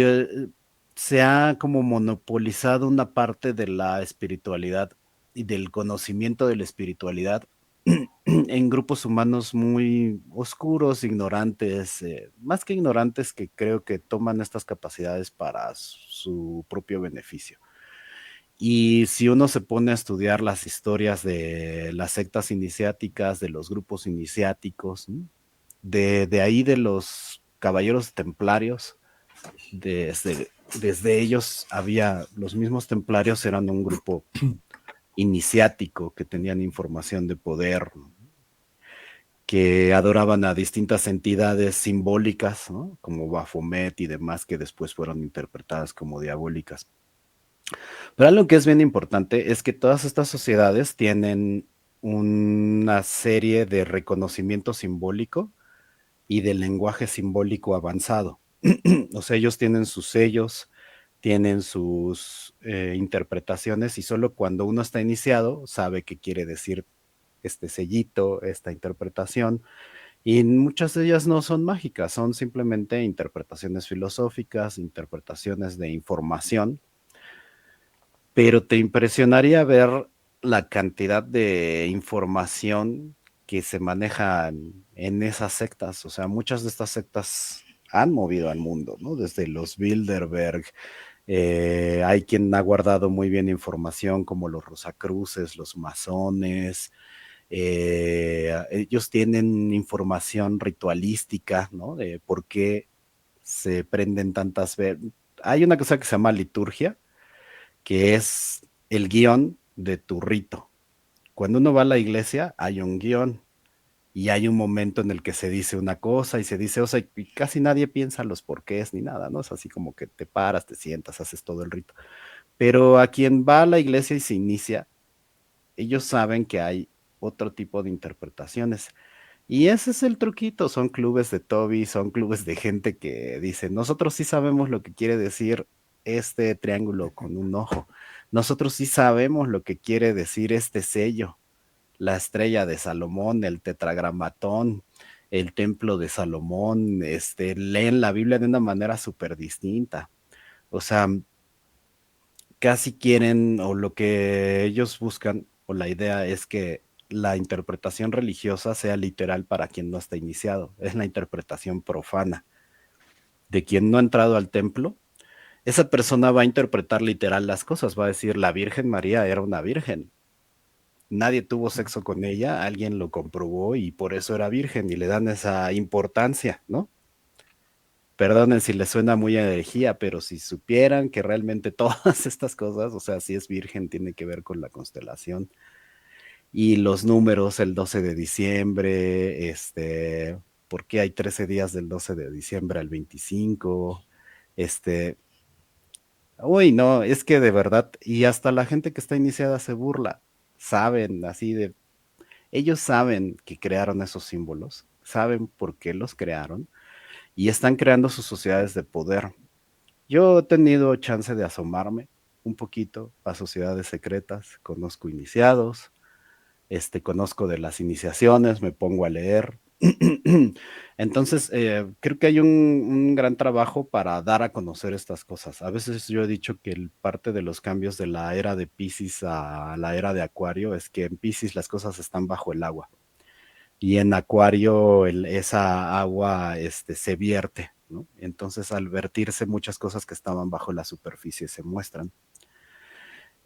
se ha como monopolizado una parte de la espiritualidad y del conocimiento de la espiritualidad en grupos humanos muy oscuros, ignorantes, más que ignorantes, que creo que toman estas capacidades para su propio beneficio. Y si uno se pone a estudiar las historias de las sectas iniciáticas, de los grupos iniciáticos, ¿no? De ahí de los caballeros templarios, desde ellos había, los mismos templarios eran un grupo iniciático que tenían información de poder, que adoraban a distintas entidades simbólicas, ¿no? Como Baphomet y demás, que después fueron interpretadas como diabólicas. Pero algo que es bien importante es que todas estas sociedades tienen una serie de reconocimiento simbólico y de lenguaje simbólico avanzado. O sea, ellos tienen sus sellos, tienen sus interpretaciones, y solo cuando uno está iniciado sabe qué quiere decir este sellito, esta interpretación, y muchas de ellas no son mágicas, son simplemente interpretaciones filosóficas, interpretaciones de información, pero te impresionaría ver la cantidad de información que se maneja en esas sectas. O sea, muchas de estas sectas han movido al mundo, ¿no? Desde los Bilderberg, hay quien ha guardado muy bien información como los Rosacruces, los masones. Ellos tienen información ritualística, ¿no? De por qué se prenden tantas veces. Hay una cosa que se llama liturgia, que es el guión de tu rito. Cuando uno va a la iglesia, hay un guión y hay un momento en el que se dice una cosa y se dice, o sea, y casi nadie piensa los porqués ni nada, ¿no? Es así como que te paras, te sientas, haces todo el rito. Pero a quien va a la iglesia y se inicia, ellos saben que hay otro tipo de interpretaciones. Y ese es el truquito, son clubes de Toby, son clubes de gente que dice, nosotros sí sabemos lo que quiere decir este triángulo con un ojo, nosotros sí sabemos lo que quiere decir este sello, la estrella de Salomón, el tetragramatón, el templo de Salomón, leen la Biblia de una manera súper distinta. O sea, casi quieren, o lo que ellos buscan, o la idea es que la interpretación religiosa sea literal para quien no está iniciado. Es la interpretación profana. De quien no ha entrado al templo, esa persona va a interpretar literal las cosas, va a decir, la Virgen María era una virgen. Nadie tuvo sexo con ella, alguien lo comprobó y por eso era virgen y le dan esa importancia, ¿no? Perdonen si les suena muy a herejía, pero si supieran que realmente todas estas cosas, o sea, si es virgen, tiene que ver con la constelación y los números, el 12 de diciembre, ¿por qué hay 13 días del 12 de diciembre al 25? Este, uy, no, es que de verdad, y hasta la gente que está iniciada se burla, saben, así de, ellos saben que crearon esos símbolos, saben por qué los crearon y están creando sus sociedades de poder. Yo he tenido chance de asomarme un poquito a sociedades secretas, conozco iniciados, conozco de las iniciaciones, me pongo a leer. Entonces, creo que hay un gran trabajo para dar a conocer estas cosas. A veces yo he dicho que parte de los cambios de la era de Piscis a la era de Acuario es que en Piscis las cosas están bajo el agua y en Acuario esa agua se vierte, ¿no? Entonces, al vertirse, muchas cosas que estaban bajo la superficie se muestran.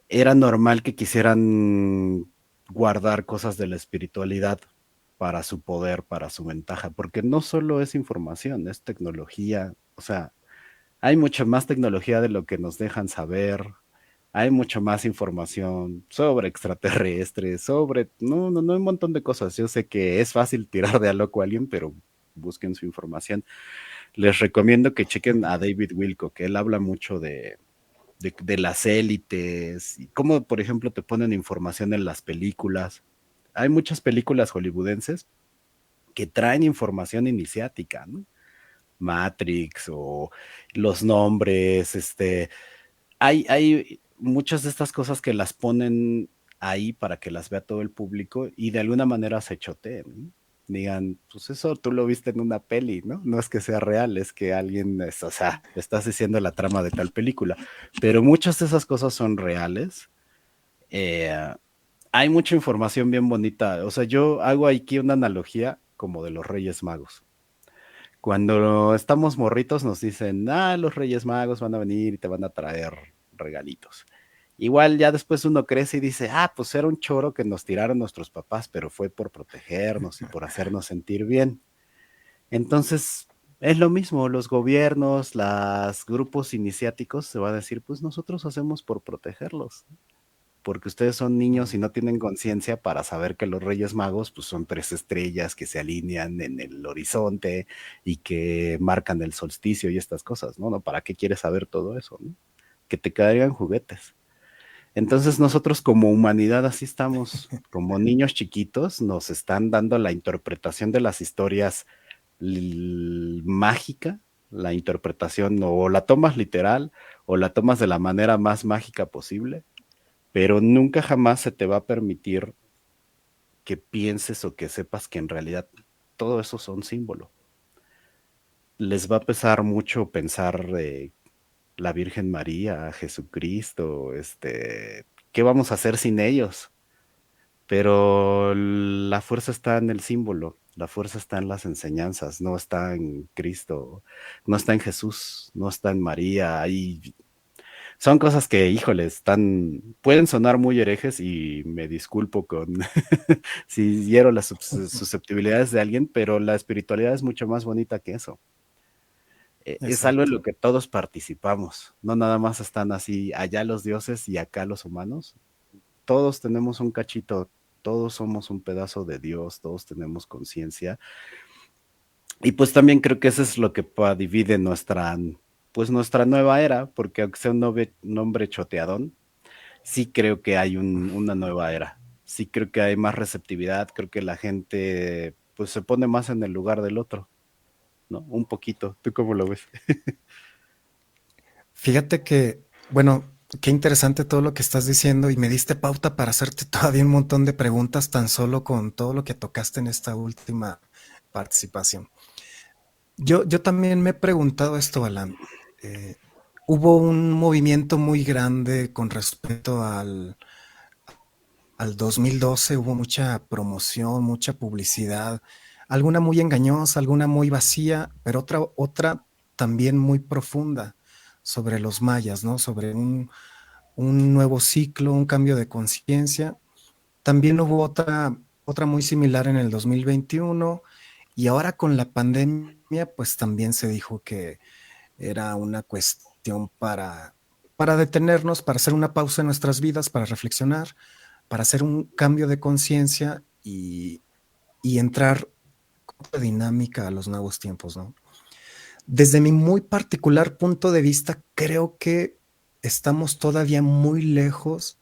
Era normal que quisieran guardar cosas de la espiritualidad para su poder, para su ventaja, porque no solo es información, es tecnología, o sea, hay mucha más tecnología de lo que nos dejan saber, hay mucha más información sobre extraterrestres, sobre, no, un montón de cosas. Yo sé que es fácil tirar de a loco a alguien, pero busquen su información. Les recomiendo que chequen a David Wilcock, que él habla mucho de las élites, y cómo, por ejemplo, te ponen información en las películas. Hay muchas películas hollywoodenses que traen información iniciática, ¿no? Matrix o los nombres, hay muchas de estas cosas que las ponen ahí para que las vea todo el público y de alguna manera se choteen, ¿no? Digan, pues eso tú lo viste en una peli, ¿no? No es que sea real, es que alguien, o sea, estás diciendo la trama de tal película, pero muchas de esas cosas son reales. Eh, Hay mucha información bien bonita, o sea, yo hago aquí una analogía como de los Reyes Magos. Cuando estamos morritos nos dicen, los Reyes Magos van a venir y te van a traer regalitos. Igual ya después uno crece y dice, pues era un choro que nos tiraron nuestros papás, pero fue por protegernos y por hacernos sentir bien. Entonces, es lo mismo, los gobiernos, los grupos iniciáticos se van a decir, pues nosotros hacemos por protegerlos, porque ustedes son niños y no tienen conciencia para saber que los Reyes Magos pues, son tres estrellas que se alinean en el horizonte y que marcan el solsticio y estas cosas, ¿no? ¿No? ¿Para qué quieres saber todo eso? ¿No? Que te caigan juguetes. Entonces nosotros como humanidad así estamos, como niños chiquitos, nos están dando la interpretación de las historias mágica, la interpretación o la tomas literal o la tomas de la manera más mágica posible, pero nunca jamás se te va a permitir que pienses o que sepas que en realidad todo eso son símbolos. Les va a pesar mucho pensar de la Virgen María, Jesucristo, ¿qué vamos a hacer sin ellos? Pero la fuerza está en el símbolo, la fuerza está en las enseñanzas, no está en Cristo, no está en Jesús, no está en María, hay son cosas que, híjole, pueden sonar muy herejes y me disculpo con si hiero las susceptibilidades de alguien, pero la espiritualidad es mucho más bonita que eso. Es algo en Exacto. lo que todos participamos, no nada más están así allá los dioses y acá los humanos. Todos tenemos un cachito, todos somos un pedazo de Dios, todos tenemos conciencia. Y pues también creo que eso es lo que divide pues nuestra nueva era, porque aunque sea un hombre choteadón, sí creo que hay una nueva era. Sí creo que hay más receptividad, creo que la gente pues se pone más en el lugar del otro, ¿no? Un poquito. ¿Tú cómo lo ves? Fíjate que, bueno, qué interesante todo lo que estás diciendo y me diste pauta para hacerte todavía un montón de preguntas tan solo con todo lo que tocaste en esta última participación. Yo también me he preguntado esto, Alan. Eh, Hubo un movimiento muy grande con respecto al 2012, hubo mucha promoción, mucha publicidad, alguna muy engañosa, alguna muy vacía, pero otra también muy profunda sobre los mayas, ¿no? Sobre un nuevo ciclo, un cambio de conciencia. También hubo otra muy similar en el 2021 y ahora con la pandemia, pues también se dijo que era una cuestión para detenernos, para hacer una pausa en nuestras vidas, para reflexionar, para hacer un cambio de conciencia y entrar con dinámica a los nuevos tiempos, ¿no? Desde mi muy particular punto de vista, creo que estamos todavía muy lejos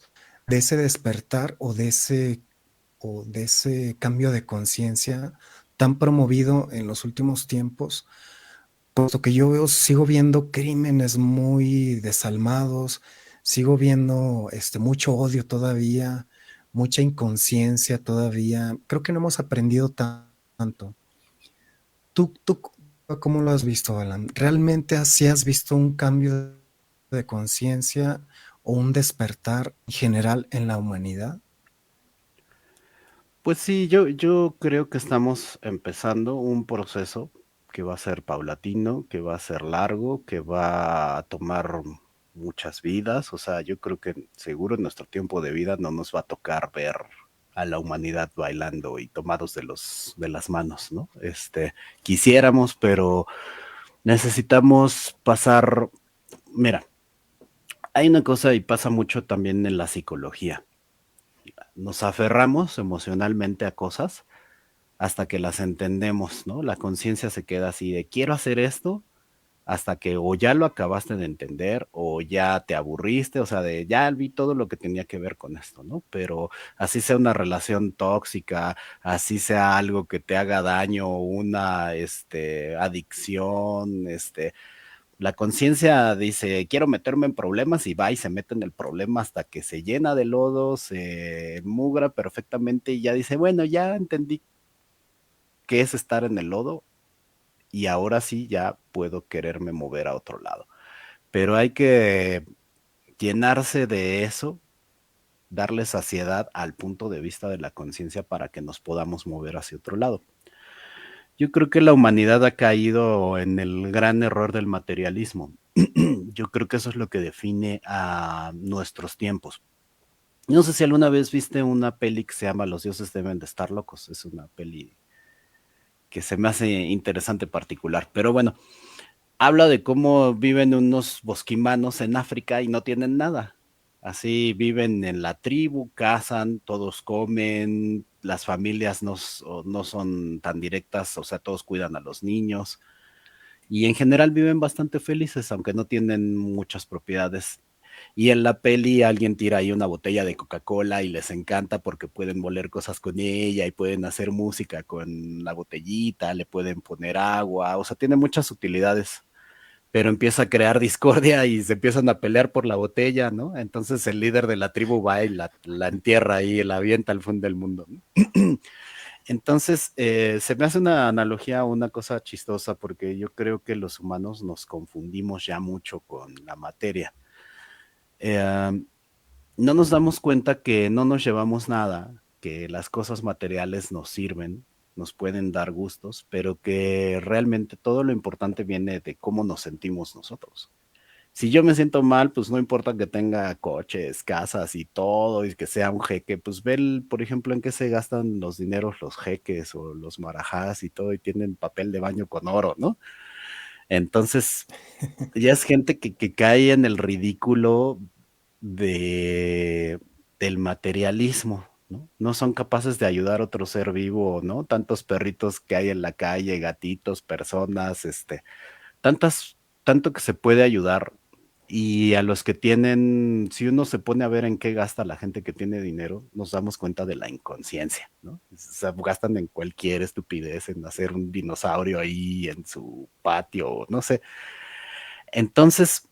de ese despertar o de ese cambio de conciencia tan promovido en los últimos tiempos, puesto que sigo viendo crímenes muy desalmados, sigo viendo mucho odio todavía, mucha inconsciencia todavía. Creo que no hemos aprendido tanto. ¿Tú cómo lo has visto, Alan? ¿Realmente así has visto un cambio de conciencia o un despertar general en la humanidad? Pues sí, yo creo que estamos empezando un proceso que va a ser paulatino, que va a ser largo, que va a tomar muchas vidas. O sea, yo creo que seguro en nuestro tiempo de vida no nos va a tocar ver a la humanidad bailando y tomados de las manos, ¿no? Quisiéramos, pero necesitamos pasar. Mira, hay una cosa y pasa mucho también en la psicología. Nos aferramos emocionalmente a cosas hasta que las entendemos, ¿no? La conciencia se queda así de quiero hacer esto hasta que o ya lo acabaste de entender o ya te aburriste, o sea, de ya vi todo lo que tenía que ver con esto, ¿no? Pero así sea una relación tóxica, así sea algo que te haga daño, una adicción, la conciencia dice, quiero meterme en problemas y va y se mete en el problema hasta que se llena de lodo, se mugra perfectamente y ya dice, bueno, ya entendí qué es estar en el lodo y ahora sí ya puedo quererme mover a otro lado. Pero hay que llenarse de eso, darle saciedad al punto de vista de la conciencia para que nos podamos mover hacia otro lado. Yo creo que la humanidad ha caído en el gran error del materialismo. Yo creo que eso es lo que define a nuestros tiempos. No sé si alguna vez viste una peli que se llama Los dioses deben de estar locos. Es una peli que se me hace interesante particular. Pero bueno, habla de cómo viven unos bosquimanos en África y no tienen nada. Así viven en la tribu, cazan, todos comen, las familias no son tan directas, o sea, todos cuidan a los niños y en general viven bastante felices, aunque no tienen muchas propiedades. Y en la peli alguien tira ahí una botella de Coca-Cola y les encanta porque pueden moler cosas con ella y pueden hacer música con la botellita, le pueden poner agua, o sea, tiene muchas utilidades, pero empieza a crear discordia y se empiezan a pelear por la botella, ¿no? Entonces el líder de la tribu va y la entierra ahí, la avienta al fin del mundo, ¿no? Entonces, se me hace una analogía, una cosa chistosa, porque yo creo que los humanos nos confundimos ya mucho con la materia. Eh, no nos damos cuenta que no nos llevamos nada, que las cosas materiales nos sirven, nos pueden dar gustos, pero que realmente todo lo importante viene de cómo nos sentimos nosotros. Si yo me siento mal, pues no importa que tenga coches, casas y todo, y que sea un jeque, pues ve, por ejemplo, en qué se gastan los dineros los jeques o los marajás y todo, y tienen papel de baño con oro, ¿no? Entonces, ya es gente que cae en el ridículo de, del materialismo, ¿no? No son capaces de ayudar a otro ser vivo, ¿no? Tantos perritos que hay en la calle, gatitos, personas, tantas, tanto que se puede ayudar Y a los que tienen, si uno se pone a ver en qué gasta la gente que tiene dinero, nos damos cuenta de la inconsciencia, ¿no? O sea, gastan en cualquier estupidez, en hacer un dinosaurio ahí en su patio, no sé. Entonces,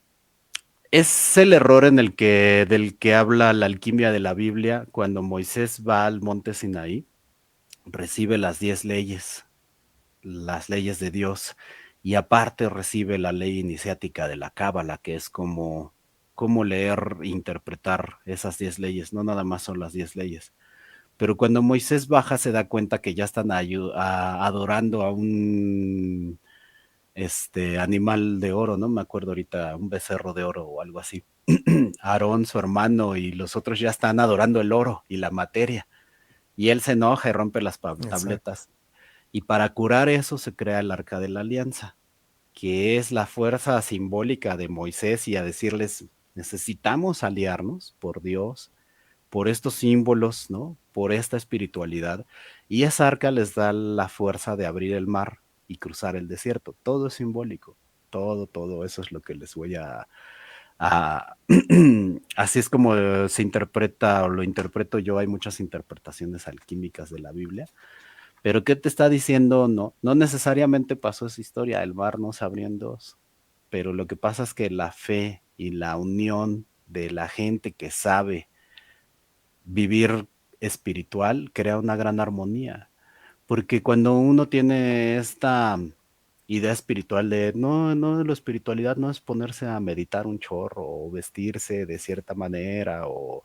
es el error del que habla la alquimia de la Biblia cuando Moisés va al monte Sinaí, recibe las 10 leyes, las leyes de Dios, y aparte recibe la ley iniciática de la Cábala, que es como cómo leer e interpretar esas 10 leyes, no nada más son las 10 leyes. Pero cuando Moisés baja se da cuenta que ya están adorando a un animal de oro, no me acuerdo ahorita, un becerro de oro o algo así. Aarón, su hermano, y los otros ya están adorando el oro y la materia. Y él se enoja y rompe las Exacto. tabletas. Y para curar eso se crea el Arca de la Alianza, que es la fuerza simbólica de Moisés y a decirles, necesitamos aliarnos por Dios, por estos símbolos, ¿no? Por esta espiritualidad. Y esa arca les da la fuerza de abrir el mar y cruzar el desierto. Todo es simbólico. Todo eso es lo que les voy a así es como se interpreta o lo interpreto yo. Hay muchas interpretaciones alquímicas de la Biblia. Pero ¿qué te está diciendo? No, no necesariamente pasó esa historia. El mar no se abrió en dos. Pero lo que pasa es que la fe y la unión de la gente que sabe vivir espiritual crea una gran armonía. Porque cuando uno tiene esta idea espiritual de no, no, la espiritualidad no es ponerse a meditar un chorro o vestirse de cierta manera o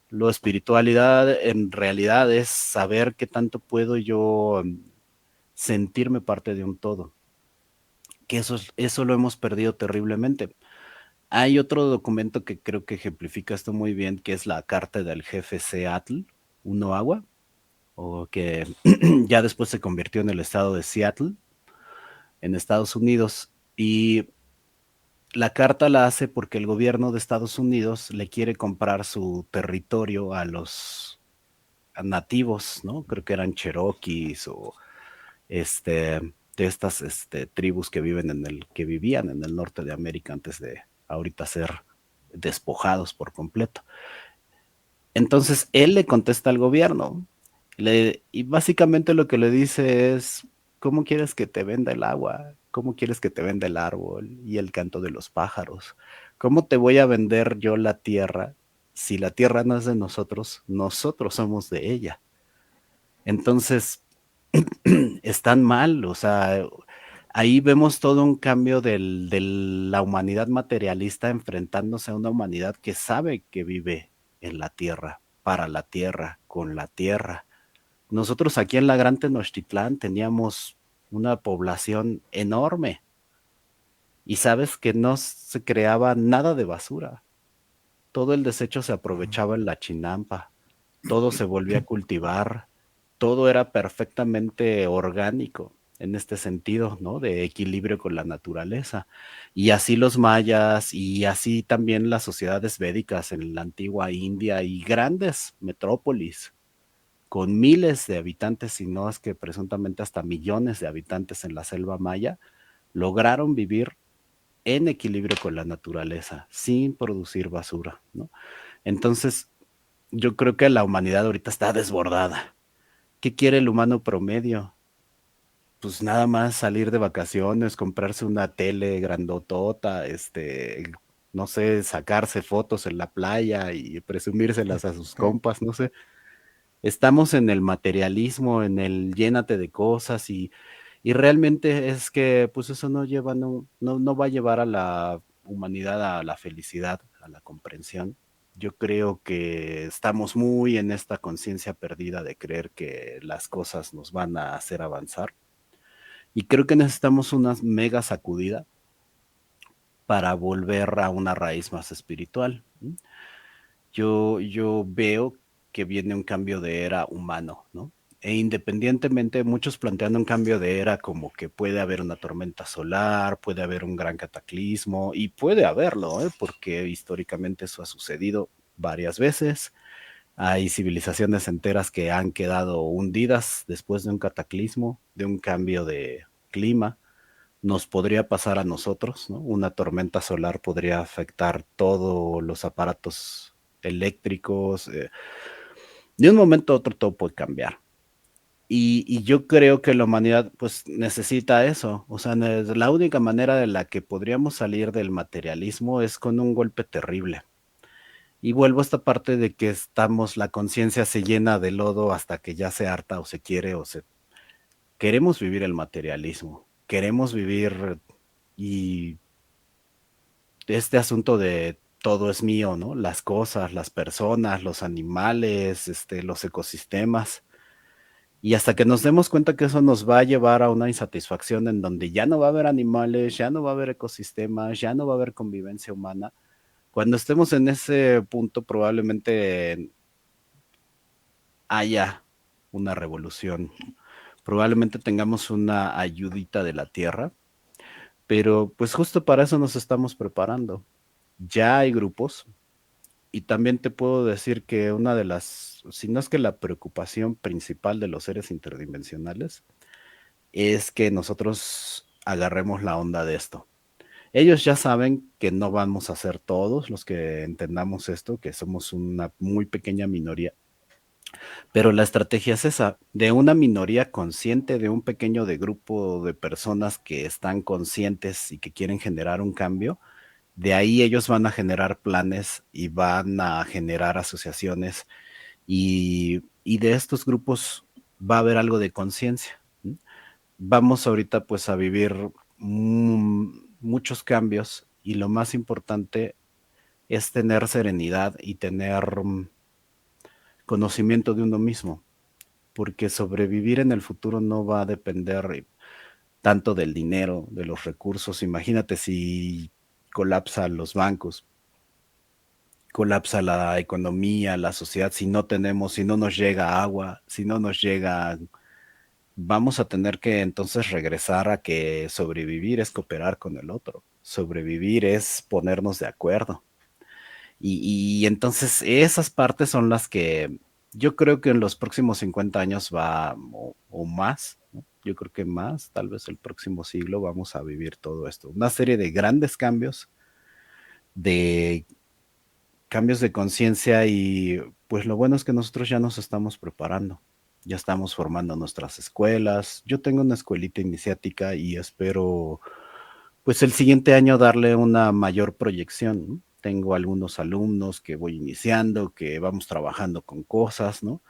lo espiritualidad en realidad es saber qué tanto puedo yo sentirme parte de un todo. Que eso lo hemos perdido terriblemente. Hay otro documento que creo que ejemplifica esto muy bien, que es la carta del jefe Seattle, Uno Agua, o que ya después se convirtió en el estado de Seattle, en Estados Unidos. Y la carta la hace porque el gobierno de Estados Unidos le quiere comprar su territorio a los nativos, ¿no? Creo que eran cherokees o de estas tribus que que vivían en el norte de América antes de ahorita ser despojados por completo. Entonces él le contesta al gobierno y básicamente lo que le dice es, ¿cómo quieres que te venda el agua? ¿Cómo quieres que te venda el árbol y el canto de los pájaros? ¿Cómo te voy a vender yo la tierra si la tierra no es de nosotros? Nosotros somos de ella. Entonces, están mal, o sea, ahí vemos todo un cambio de la humanidad materialista enfrentándose a una humanidad que sabe que vive en la tierra, para la tierra, con la tierra. Nosotros aquí en la Gran Tenochtitlán teníamos una población enorme y sabes que no se creaba nada de basura. Todo el desecho se aprovechaba en la chinampa, todo se volvía a cultivar, todo era perfectamente orgánico en este sentido, ¿no? De equilibrio con la naturaleza. Y así los mayas y así también las sociedades védicas en la antigua India y grandes metrópolis con miles de habitantes, y no es que presuntamente hasta millones de habitantes en la selva maya, lograron vivir en equilibrio con la naturaleza, sin producir basura, ¿no? Entonces, yo creo que la humanidad ahorita está desbordada. ¿Qué quiere el humano promedio? Pues nada más salir de vacaciones, comprarse una tele grandotota, no sé, sacarse fotos en la playa y presumírselas a sus compas, no sé. Estamos en el materialismo, en el llénate de cosas y realmente es que pues eso no lleva, no va a llevar a la humanidad a la felicidad, a la comprensión. Yo creo que estamos muy en esta conciencia perdida de creer que las cosas nos van a hacer avanzar. Y creo que necesitamos una mega sacudida para volver a una raíz más espiritual. Yo veo que viene un cambio de era humano, ¿no? E independientemente, muchos planteando un cambio de era como que puede haber una tormenta solar, puede haber un gran cataclismo, y puede haberlo, ¿eh? Porque históricamente eso ha sucedido varias veces. Hay civilizaciones enteras que han quedado hundidas después de un cataclismo, de un cambio de clima, nos podría pasar a nosotros, ¿no? Una tormenta solar podría afectar todos los aparatos eléctricos. De un momento a otro todo puede cambiar. Y yo creo que la humanidad pues necesita eso. O sea, la única manera de la que podríamos salir del materialismo es con un golpe terrible. Y vuelvo a esta parte de que estamos, la conciencia se llena de lodo hasta que ya se harta o se quiere o se... Queremos vivir el materialismo, queremos vivir y este asunto de todo es mío, ¿no? Las cosas, las personas, los animales, los ecosistemas. Y hasta que nos demos cuenta que eso nos va a llevar a una insatisfacción en donde ya no va a haber animales, ya no va a haber ecosistemas, ya no va a haber convivencia humana. Cuando estemos en ese punto, probablemente haya una revolución. Probablemente tengamos una ayudita de la Tierra, pero pues justo para eso nos estamos preparando. Ya hay grupos y también te puedo decir que una de las, si no es que la preocupación principal de los seres interdimensionales, es que nosotros agarremos la onda de esto. Ellos ya saben que no vamos a ser todos los que entendamos esto, que somos una muy pequeña minoría, pero la estrategia es esa, de una minoría consciente, de un pequeño de grupo de personas que están conscientes y que quieren generar un cambio. De ahí ellos van a generar planes y van a generar asociaciones y de estos grupos va a haber algo de conciencia. Vamos ahorita pues a vivir muchos cambios y lo más importante es tener serenidad y tener conocimiento de uno mismo, porque sobrevivir en el futuro no va a depender tanto del dinero, de los recursos. Imagínate si colapsan los bancos, colapsa la economía, la sociedad, si no tenemos, si no nos llega agua, si no nos llega, vamos a tener que entonces regresar a que sobrevivir es cooperar con el otro, sobrevivir es ponernos de acuerdo. Y entonces esas partes son las que yo creo que en los próximos 50 años va o más, ¿no? Yo creo que más, tal vez el próximo siglo vamos a vivir todo esto. Una serie de grandes cambios, de cambios de conciencia y pues lo bueno es que nosotros ya nos estamos preparando, ya estamos formando nuestras escuelas. Yo tengo una escuelita iniciática y espero pues el siguiente año darle una mayor proyección, ¿no? Tengo algunos alumnos que voy iniciando, que vamos trabajando con cosas, ¿no?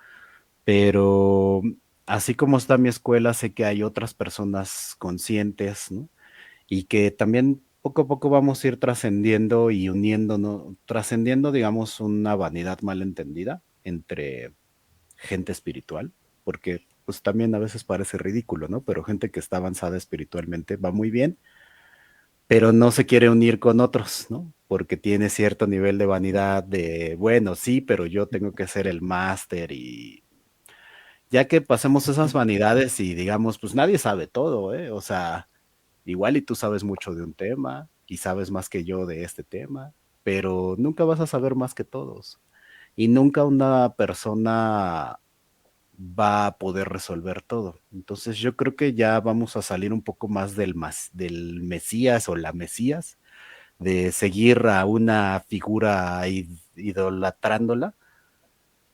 Pero así como está mi escuela, sé que hay otras personas conscientes, ¿no? Y que también poco a poco vamos a ir trascendiendo y uniéndonos, trascendiendo, digamos, una vanidad malentendida entre gente espiritual, porque pues también a veces parece ridículo, ¿no? Pero gente que está avanzada espiritualmente va muy bien, pero no se quiere unir con otros, ¿no? Porque tiene cierto nivel de vanidad de, bueno, sí, pero yo tengo que ser el máster y ya que pasemos esas vanidades y digamos, pues nadie sabe todo, ¿eh? O sea, igual y tú sabes mucho de un tema y sabes más que yo de este tema, pero nunca vas a saber más que todos. Y nunca una persona va a poder resolver todo. Entonces yo creo que ya vamos a salir un poco más del Mesías o la Mesías, de seguir a una figura idolatrándola.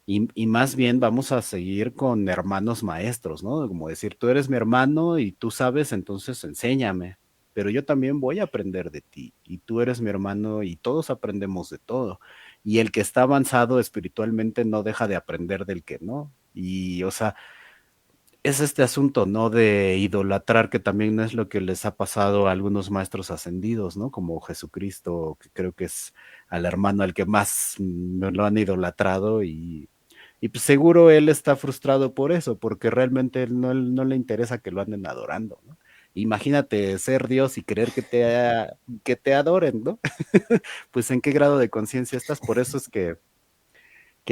Y más bien vamos a seguir con hermanos maestros, ¿no? Como decir, tú eres mi hermano y tú sabes, entonces enséñame, pero yo también voy a aprender de ti y tú eres mi hermano y todos aprendemos de todo. Y el que está avanzado espiritualmente no deja de aprender del que no. Y, o sea, es este asunto, ¿no? De idolatrar, que también es lo que les ha pasado a algunos maestros ascendidos, ¿no? Como Jesucristo, que creo que es al hermano al que más lo han idolatrado y pues seguro él está frustrado por eso, porque realmente él no le interesa que lo anden adorando, ¿no? Imagínate ser Dios y querer que te adoren, ¿no? Pues en qué grado de conciencia estás. Por eso es que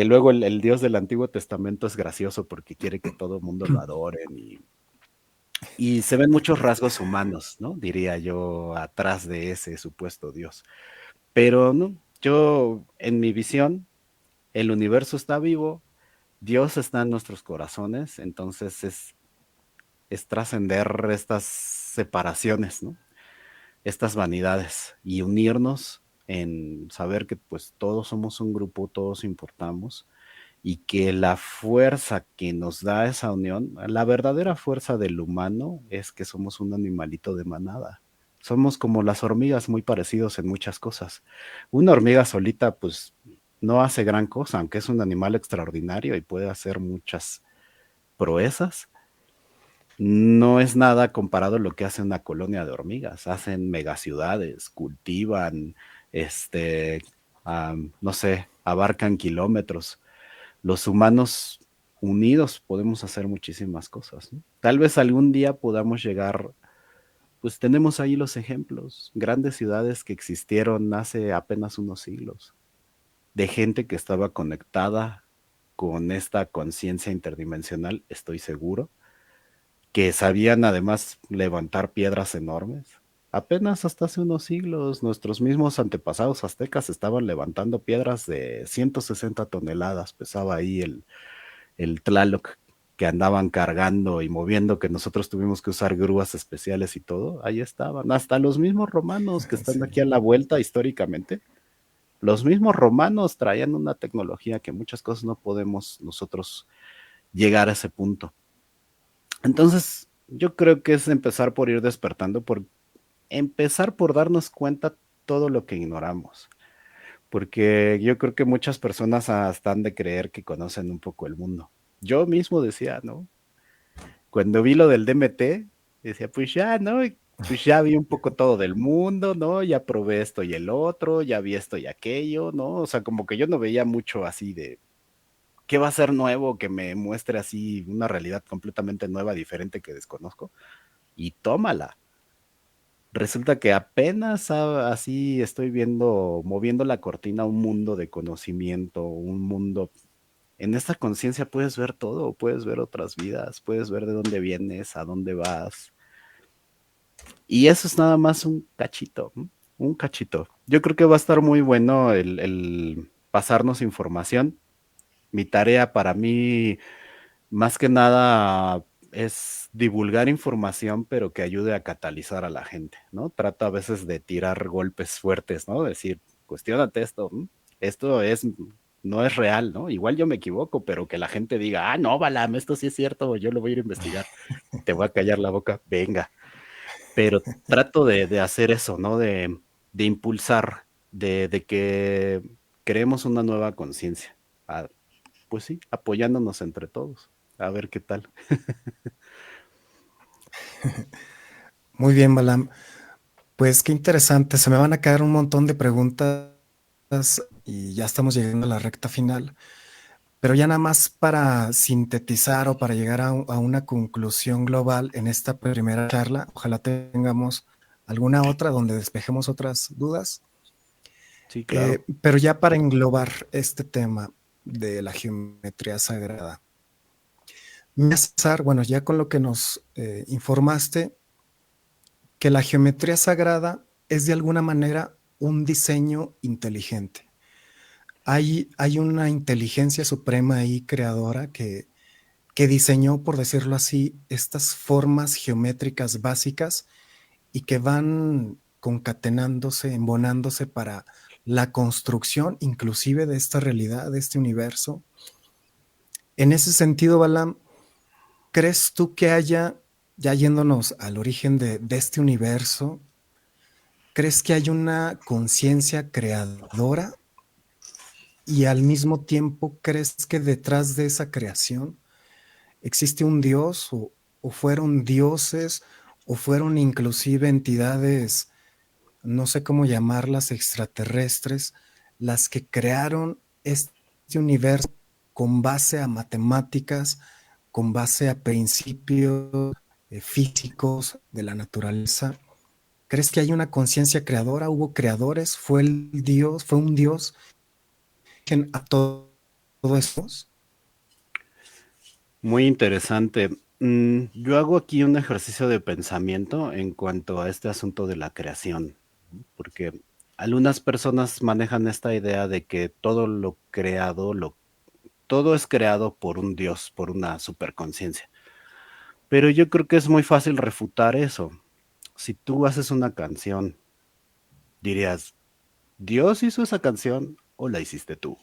luego el Dios del Antiguo Testamento es gracioso porque quiere que todo el mundo lo adoren y se ven muchos rasgos humanos, ¿no? Diría yo, atrás de ese supuesto Dios. Pero no, yo en mi visión, el universo está vivo, Dios está en nuestros corazones, entonces es trascender estas separaciones, ¿no? Estas vanidades y unirnos en saber que pues todos somos un grupo, todos importamos y que la fuerza que nos da esa unión, la verdadera fuerza del humano es que somos un animalito de manada. Somos como las hormigas muy parecidos en muchas cosas. Una hormiga solita pues no hace gran cosa, aunque es un animal extraordinario y puede hacer muchas proezas. No es nada comparado a lo que hace una colonia de hormigas. Hacen megaciudades, cultivan, este, no sé, abarcan kilómetros. Los humanos unidos podemos hacer muchísimas cosas, ¿no? Tal vez algún día podamos llegar, pues tenemos ahí los ejemplos, grandes ciudades que existieron hace apenas unos siglos, de gente que estaba conectada con esta conciencia interdimensional, estoy seguro, que sabían además levantar piedras enormes. Apenas hasta hace unos siglos, nuestros mismos antepasados aztecas estaban levantando piedras de 160 toneladas, pesaba ahí el Tlaloc que andaban cargando y moviendo, que nosotros tuvimos que usar grúas especiales y todo, ahí estaban. Hasta los mismos romanos que están Sí. aquí a la vuelta históricamente, los mismos romanos traían una tecnología que muchas cosas no podemos nosotros llegar a ese punto. Entonces, yo creo que es empezar por ir despertando, por empezar por darnos cuenta todo lo que ignoramos. Porque yo creo que muchas personas están de creer que conocen un poco el mundo. Yo mismo decía, ¿no? Cuando vi lo del DMT, decía, pues ya, ¿no? Pues ya vi un poco todo del mundo, ¿no? Ya probé esto y el otro, ya vi esto y aquello, ¿no? O sea, como que yo no veía mucho así de, ¿qué va a ser nuevo que me muestre así una realidad completamente nueva, diferente que desconozco? Y tómala. Resulta que apenas así estoy viendo, moviendo la cortina, un mundo de conocimiento, un mundo. En esta conciencia puedes ver todo, puedes ver otras vidas, puedes ver de dónde vienes, a dónde vas. Y eso es nada más un cachito, ¿m? Un cachito. Yo creo que va a estar muy bueno el pasarnos información. Mi tarea para mí, más que nada, es divulgar información, pero que ayude a catalizar a la gente, ¿no? Trato a veces de tirar golpes fuertes, ¿no? Decir, cuestiónate esto, esto es, no es real, ¿no? Igual yo me equivoco, pero que la gente diga, no, Balam, esto sí es cierto, yo lo voy a ir a investigar, te voy a callar la boca, venga. Pero trato de hacer eso, ¿no? De impulsar, de que creemos una nueva conciencia. Pues sí, apoyándonos entre todos. A ver qué tal. Muy bien, Balam. Pues qué interesante. Se me van a caer un montón de preguntas y ya estamos llegando a la recta final. Pero ya nada más para sintetizar o para llegar a una conclusión global en esta primera charla, ojalá tengamos alguna otra donde despejemos otras dudas. Sí, claro. Pero ya para englobar este tema de la geometría sagrada, bueno, ya con lo que nos informaste, que la geometría sagrada es de alguna manera un diseño inteligente. Hay una inteligencia suprema ahí creadora que diseñó, por decirlo así, estas formas geométricas básicas y que van concatenándose, embonándose para la construcción inclusive de esta realidad, de este universo. En ese sentido, Balam, ¿crees tú que haya, ya yéndonos al origen de este universo, crees que hay una conciencia creadora y al mismo tiempo crees que detrás de esa creación existe un dios o fueron dioses o fueron inclusive entidades, no sé cómo llamarlas, extraterrestres, las que crearon este universo con base a matemáticas, con base a principios físicos de la naturaleza? ¿Crees que hay una conciencia creadora? ¿Hubo creadores? ¿Fue el Dios? ¿Fue un Dios a todo esto? Muy interesante. Yo hago aquí un ejercicio de pensamiento en cuanto a este asunto de la creación, ¿no? Porque algunas personas manejan esta idea de que todo lo creado, todo es creado por un Dios, por una superconciencia. Pero yo creo que es muy fácil refutar eso. si tú haces una canción, dirías, ¿Dios hizo esa canción o la hiciste tú?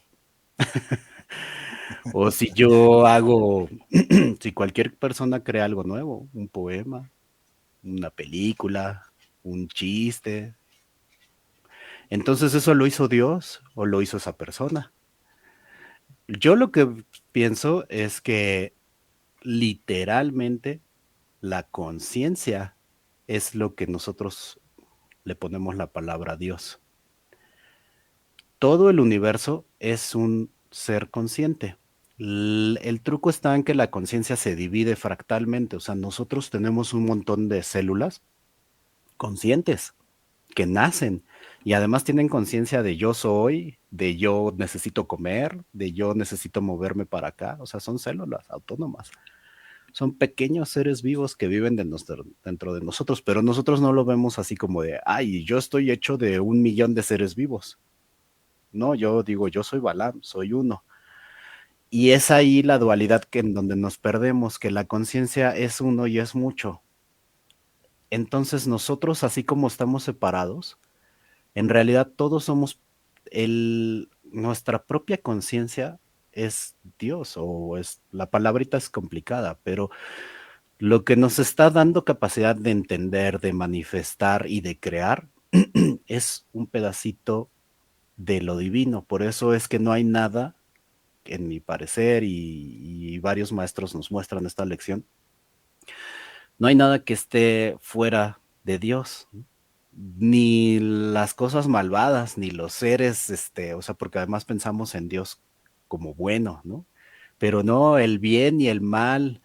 O si yo hago, si cualquier persona crea algo nuevo, un poema, una película, un chiste, entonces ¿eso lo hizo Dios o lo hizo esa persona? Yo lo que pienso es que literalmente la conciencia es lo que nosotros le ponemos la palabra Dios. Todo el universo es un ser consciente. El truco está en que la conciencia se divide fractalmente, o sea, nosotros tenemos un montón de células conscientes que nacen y además tienen conciencia de yo soy, de yo necesito comer, de yo necesito moverme para acá, o sea, son células autónomas. Son pequeños seres vivos que viven dentro de nosotros, pero nosotros no lo vemos así como de, ay, yo estoy hecho de 1 millón de seres vivos. No, yo digo, yo soy Balam, soy uno. Y es ahí la dualidad que en donde nos perdemos, que la conciencia es uno y es mucho. Entonces nosotros, así como estamos separados, en realidad todos somos nuestra propia conciencia es Dios, o es, la palabrita es complicada, pero lo que nos está dando capacidad de entender, de manifestar y de crear es un pedacito de lo divino. Por eso es que no hay nada, en mi parecer, y varios maestros nos muestran esta lección, no hay nada que esté fuera de Dios, ni las cosas malvadas, ni los seres, o sea, porque además pensamos en Dios como bueno, ¿no? Pero no, el bien y el mal,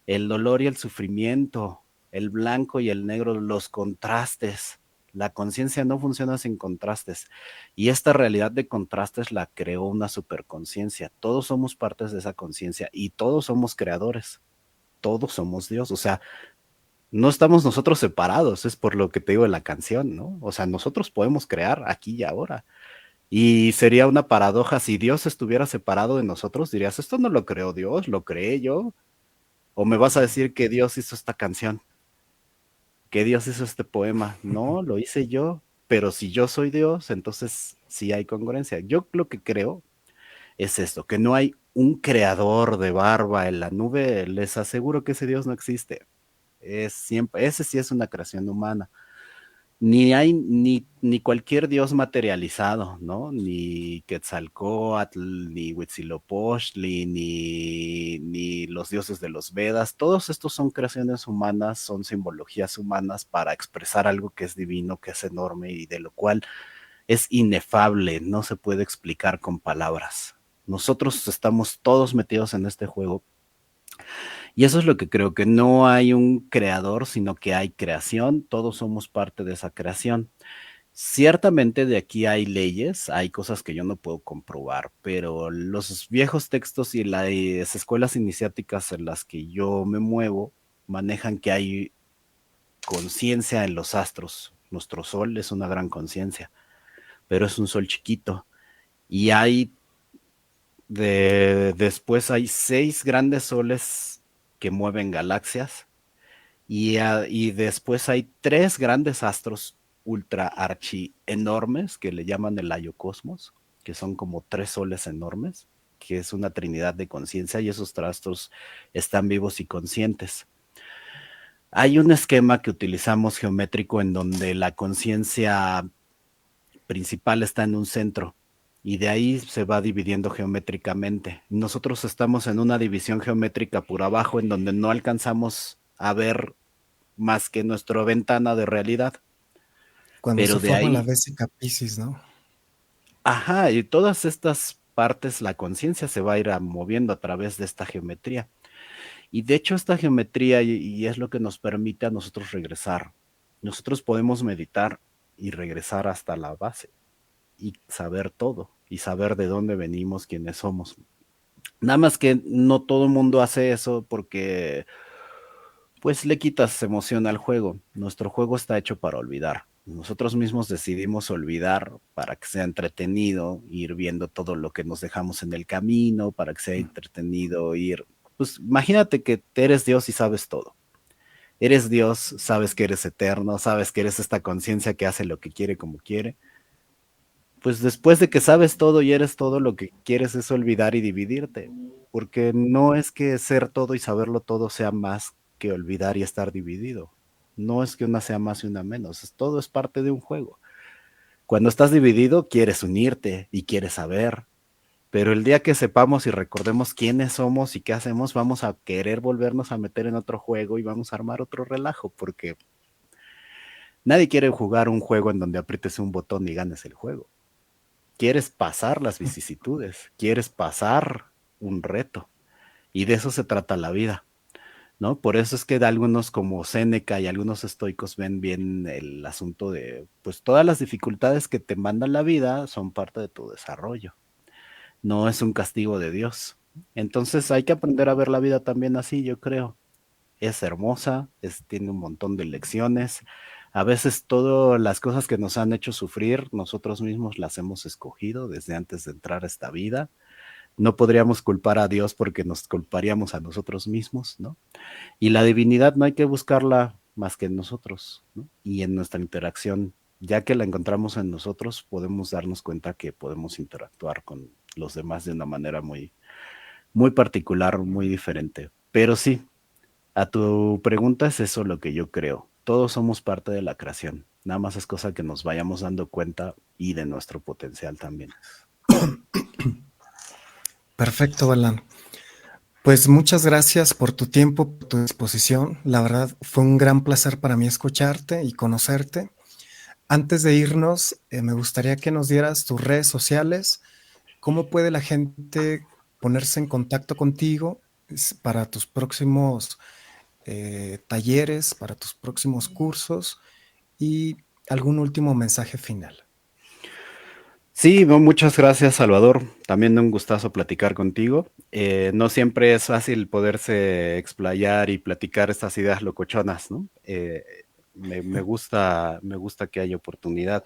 el dolor y el sufrimiento, el blanco y el negro, los contrastes. La conciencia no funciona sin contrastes. Y esta realidad de contrastes la creó una superconciencia. Todos somos partes de esa conciencia y todos somos creadores. Todos somos Dios. O sea, no estamos nosotros separados. Es por lo que te digo en la canción, ¿no? O sea, nosotros podemos crear aquí y ahora. Y sería una paradoja si Dios estuviera separado de nosotros, dirías, esto no lo creó Dios, lo creé yo. ¿O me vas a decir que Dios hizo esta canción? ¿Que Dios hizo este poema? No, lo hice yo. Pero si yo soy Dios, entonces sí hay congruencia. Yo lo que creo es esto, que no hay un creador de barba en la nube. Les aseguro que ese Dios no existe. Es siempre, ese sí es una creación humana. Ni hay ni cualquier dios materializado, ¿no? Ni Quetzalcóatl, ni Huitzilopochtli, ni los dioses de los Vedas. Todos estos son creaciones humanas, son simbologías humanas para expresar algo que es divino, que es enorme y de lo cual es inefable, no se puede explicar con palabras. Nosotros estamos todos metidos en este juego y eso es lo que creo, que no hay un creador, sino que hay creación, todos somos parte de esa creación. Ciertamente de aquí hay leyes, hay cosas que yo no puedo comprobar, pero los viejos textos y las escuelas iniciáticas en las que yo me muevo manejan que hay conciencia en los astros. Nuestro sol es una gran conciencia, pero es un sol chiquito. Y después hay 6 grandes soles que mueven galaxias y después hay 3 grandes astros ultra archi enormes que le llaman el Ayocosmos, que son como 3 soles enormes, que es una trinidad de conciencia y esos astros están vivos y conscientes. Hay un esquema que utilizamos geométrico en donde la conciencia principal está en un centro y de ahí se va dividiendo geométricamente. Nosotros estamos en una división geométrica por abajo en donde no alcanzamos a ver más que nuestra ventana de realidad. Cuando Pero se de forma la ahí, Vesica Piscis, ¿no? ajá, y todas estas partes, la conciencia se va a ir moviendo a través de esta geometría. Y de hecho esta geometría y es lo que nos permite a nosotros regresar. Nosotros podemos meditar y regresar hasta la base y saber todo y saber de dónde venimos, quiénes somos. Nada más que no todo el mundo hace eso porque pues le quitas emoción al juego. Nuestro juego está hecho para olvidar. Nosotros mismos decidimos olvidar para que sea entretenido, ir viendo todo lo que nos dejamos en el camino, para que sea entretenido ir. Pues imagínate que eres Dios y sabes todo. Eres Dios, sabes que eres eterno, sabes que eres esta conciencia que hace lo que quiere como quiere. Pues después de que sabes todo y eres todo, lo que quieres es olvidar y dividirte, porque no es que ser todo y saberlo todo sea más que olvidar y estar dividido. No es que una sea más y una menos, todo es parte de un juego. Cuando estás dividido, quieres unirte y quieres saber, pero el día que sepamos y recordemos quiénes somos y qué hacemos, vamos a querer volvernos a meter en otro juego y vamos a armar otro relajo, porque nadie quiere jugar un juego en donde aprietes un botón y ganes el juego. Quieres pasar las vicisitudes, quieres pasar un reto, y de eso se trata la vida, ¿no? Por eso es que de algunos como Séneca y algunos estoicos ven bien el asunto de, pues todas las dificultades que te manda la vida son parte de tu desarrollo, no es un castigo de Dios. Entonces hay que aprender a ver la vida también así, yo creo. Es hermosa, tiene un montón de lecciones. A veces todas las cosas que nos han hecho sufrir, nosotros mismos las hemos escogido desde antes de entrar a esta vida. No podríamos culpar a Dios porque nos culparíamos a nosotros mismos, ¿no? Y la divinidad no hay que buscarla más que en nosotros, ¿no? Y en nuestra interacción, ya que la encontramos en nosotros, podemos darnos cuenta que podemos interactuar con los demás de una manera muy, muy particular, muy diferente. Pero sí, a tu pregunta es eso lo que yo creo. Todos somos parte de la creación. Nada más es cosa que nos vayamos dando cuenta y de nuestro potencial también. Perfecto, Balan. Pues muchas gracias por tu tiempo, por tu disposición. La verdad fue un gran placer para mí escucharte y conocerte. Antes de irnos, me gustaría que nos dieras tus redes sociales. ¿Cómo puede la gente ponerse en contacto contigo para tus próximos talleres, para tus próximos cursos y algún último mensaje final? Sí, no, muchas gracias, Salvador. También un gustazo platicar contigo. No siempre es fácil poderse explayar y platicar estas ideas locochonas, ¿no? Me gusta que haya oportunidad.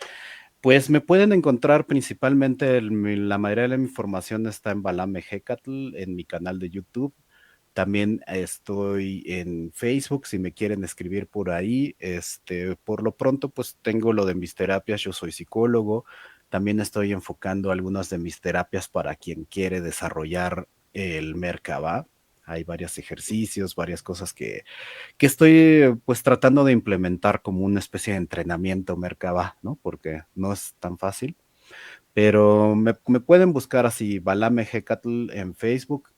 Pues me pueden encontrar principalmente, la mayoría de la información está en Balame Hecatl, en mi canal de YouTube. También estoy en Facebook, si me quieren escribir por ahí. Por lo pronto, pues tengo lo de mis terapias, yo soy psicólogo. También estoy enfocando algunas de mis terapias para quien quiere desarrollar el Merkaba. Hay varios ejercicios, varias cosas que estoy pues tratando de implementar como una especie de entrenamiento Merkaba, ¿no? Porque no es tan fácil. Pero me pueden buscar así, Balame Hecatl en Facebook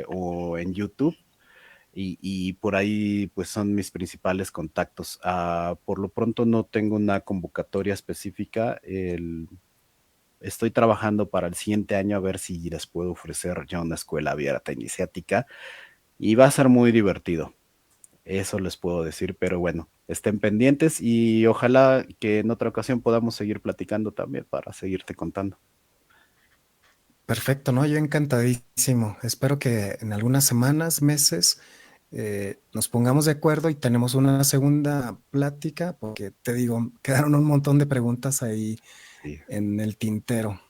o en YouTube. Y por ahí pues son mis principales contactos. Por lo pronto no tengo una convocatoria específica. Estoy trabajando para el siguiente año a ver si les puedo ofrecer ya una escuela abierta iniciática y va a ser muy divertido. Eso les puedo decir, pero bueno, estén pendientes y ojalá que en otra ocasión podamos seguir platicando también para seguirte contando. Perfecto, ¿no? Yo encantadísimo. Espero que en algunas semanas, meses, nos pongamos de acuerdo y tenemos una segunda plática, porque te digo, quedaron un montón de preguntas ahí Sí, en el tintero.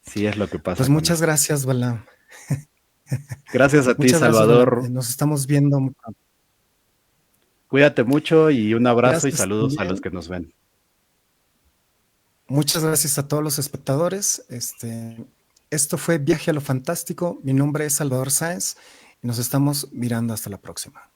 sí es lo que pasa Pues con muchas esto. gracias, Bala. Gracias a ti, Muchas gracias, Bala. Salvador. Nos estamos viendo muy pronto. Cuídate mucho y un abrazo y Gracias saludos a los también. que nos ven. Muchas gracias a todos los espectadores. Esto fue Viaje a lo Fantástico. Mi nombre es Salvador Sáenz y nos estamos mirando hasta la próxima.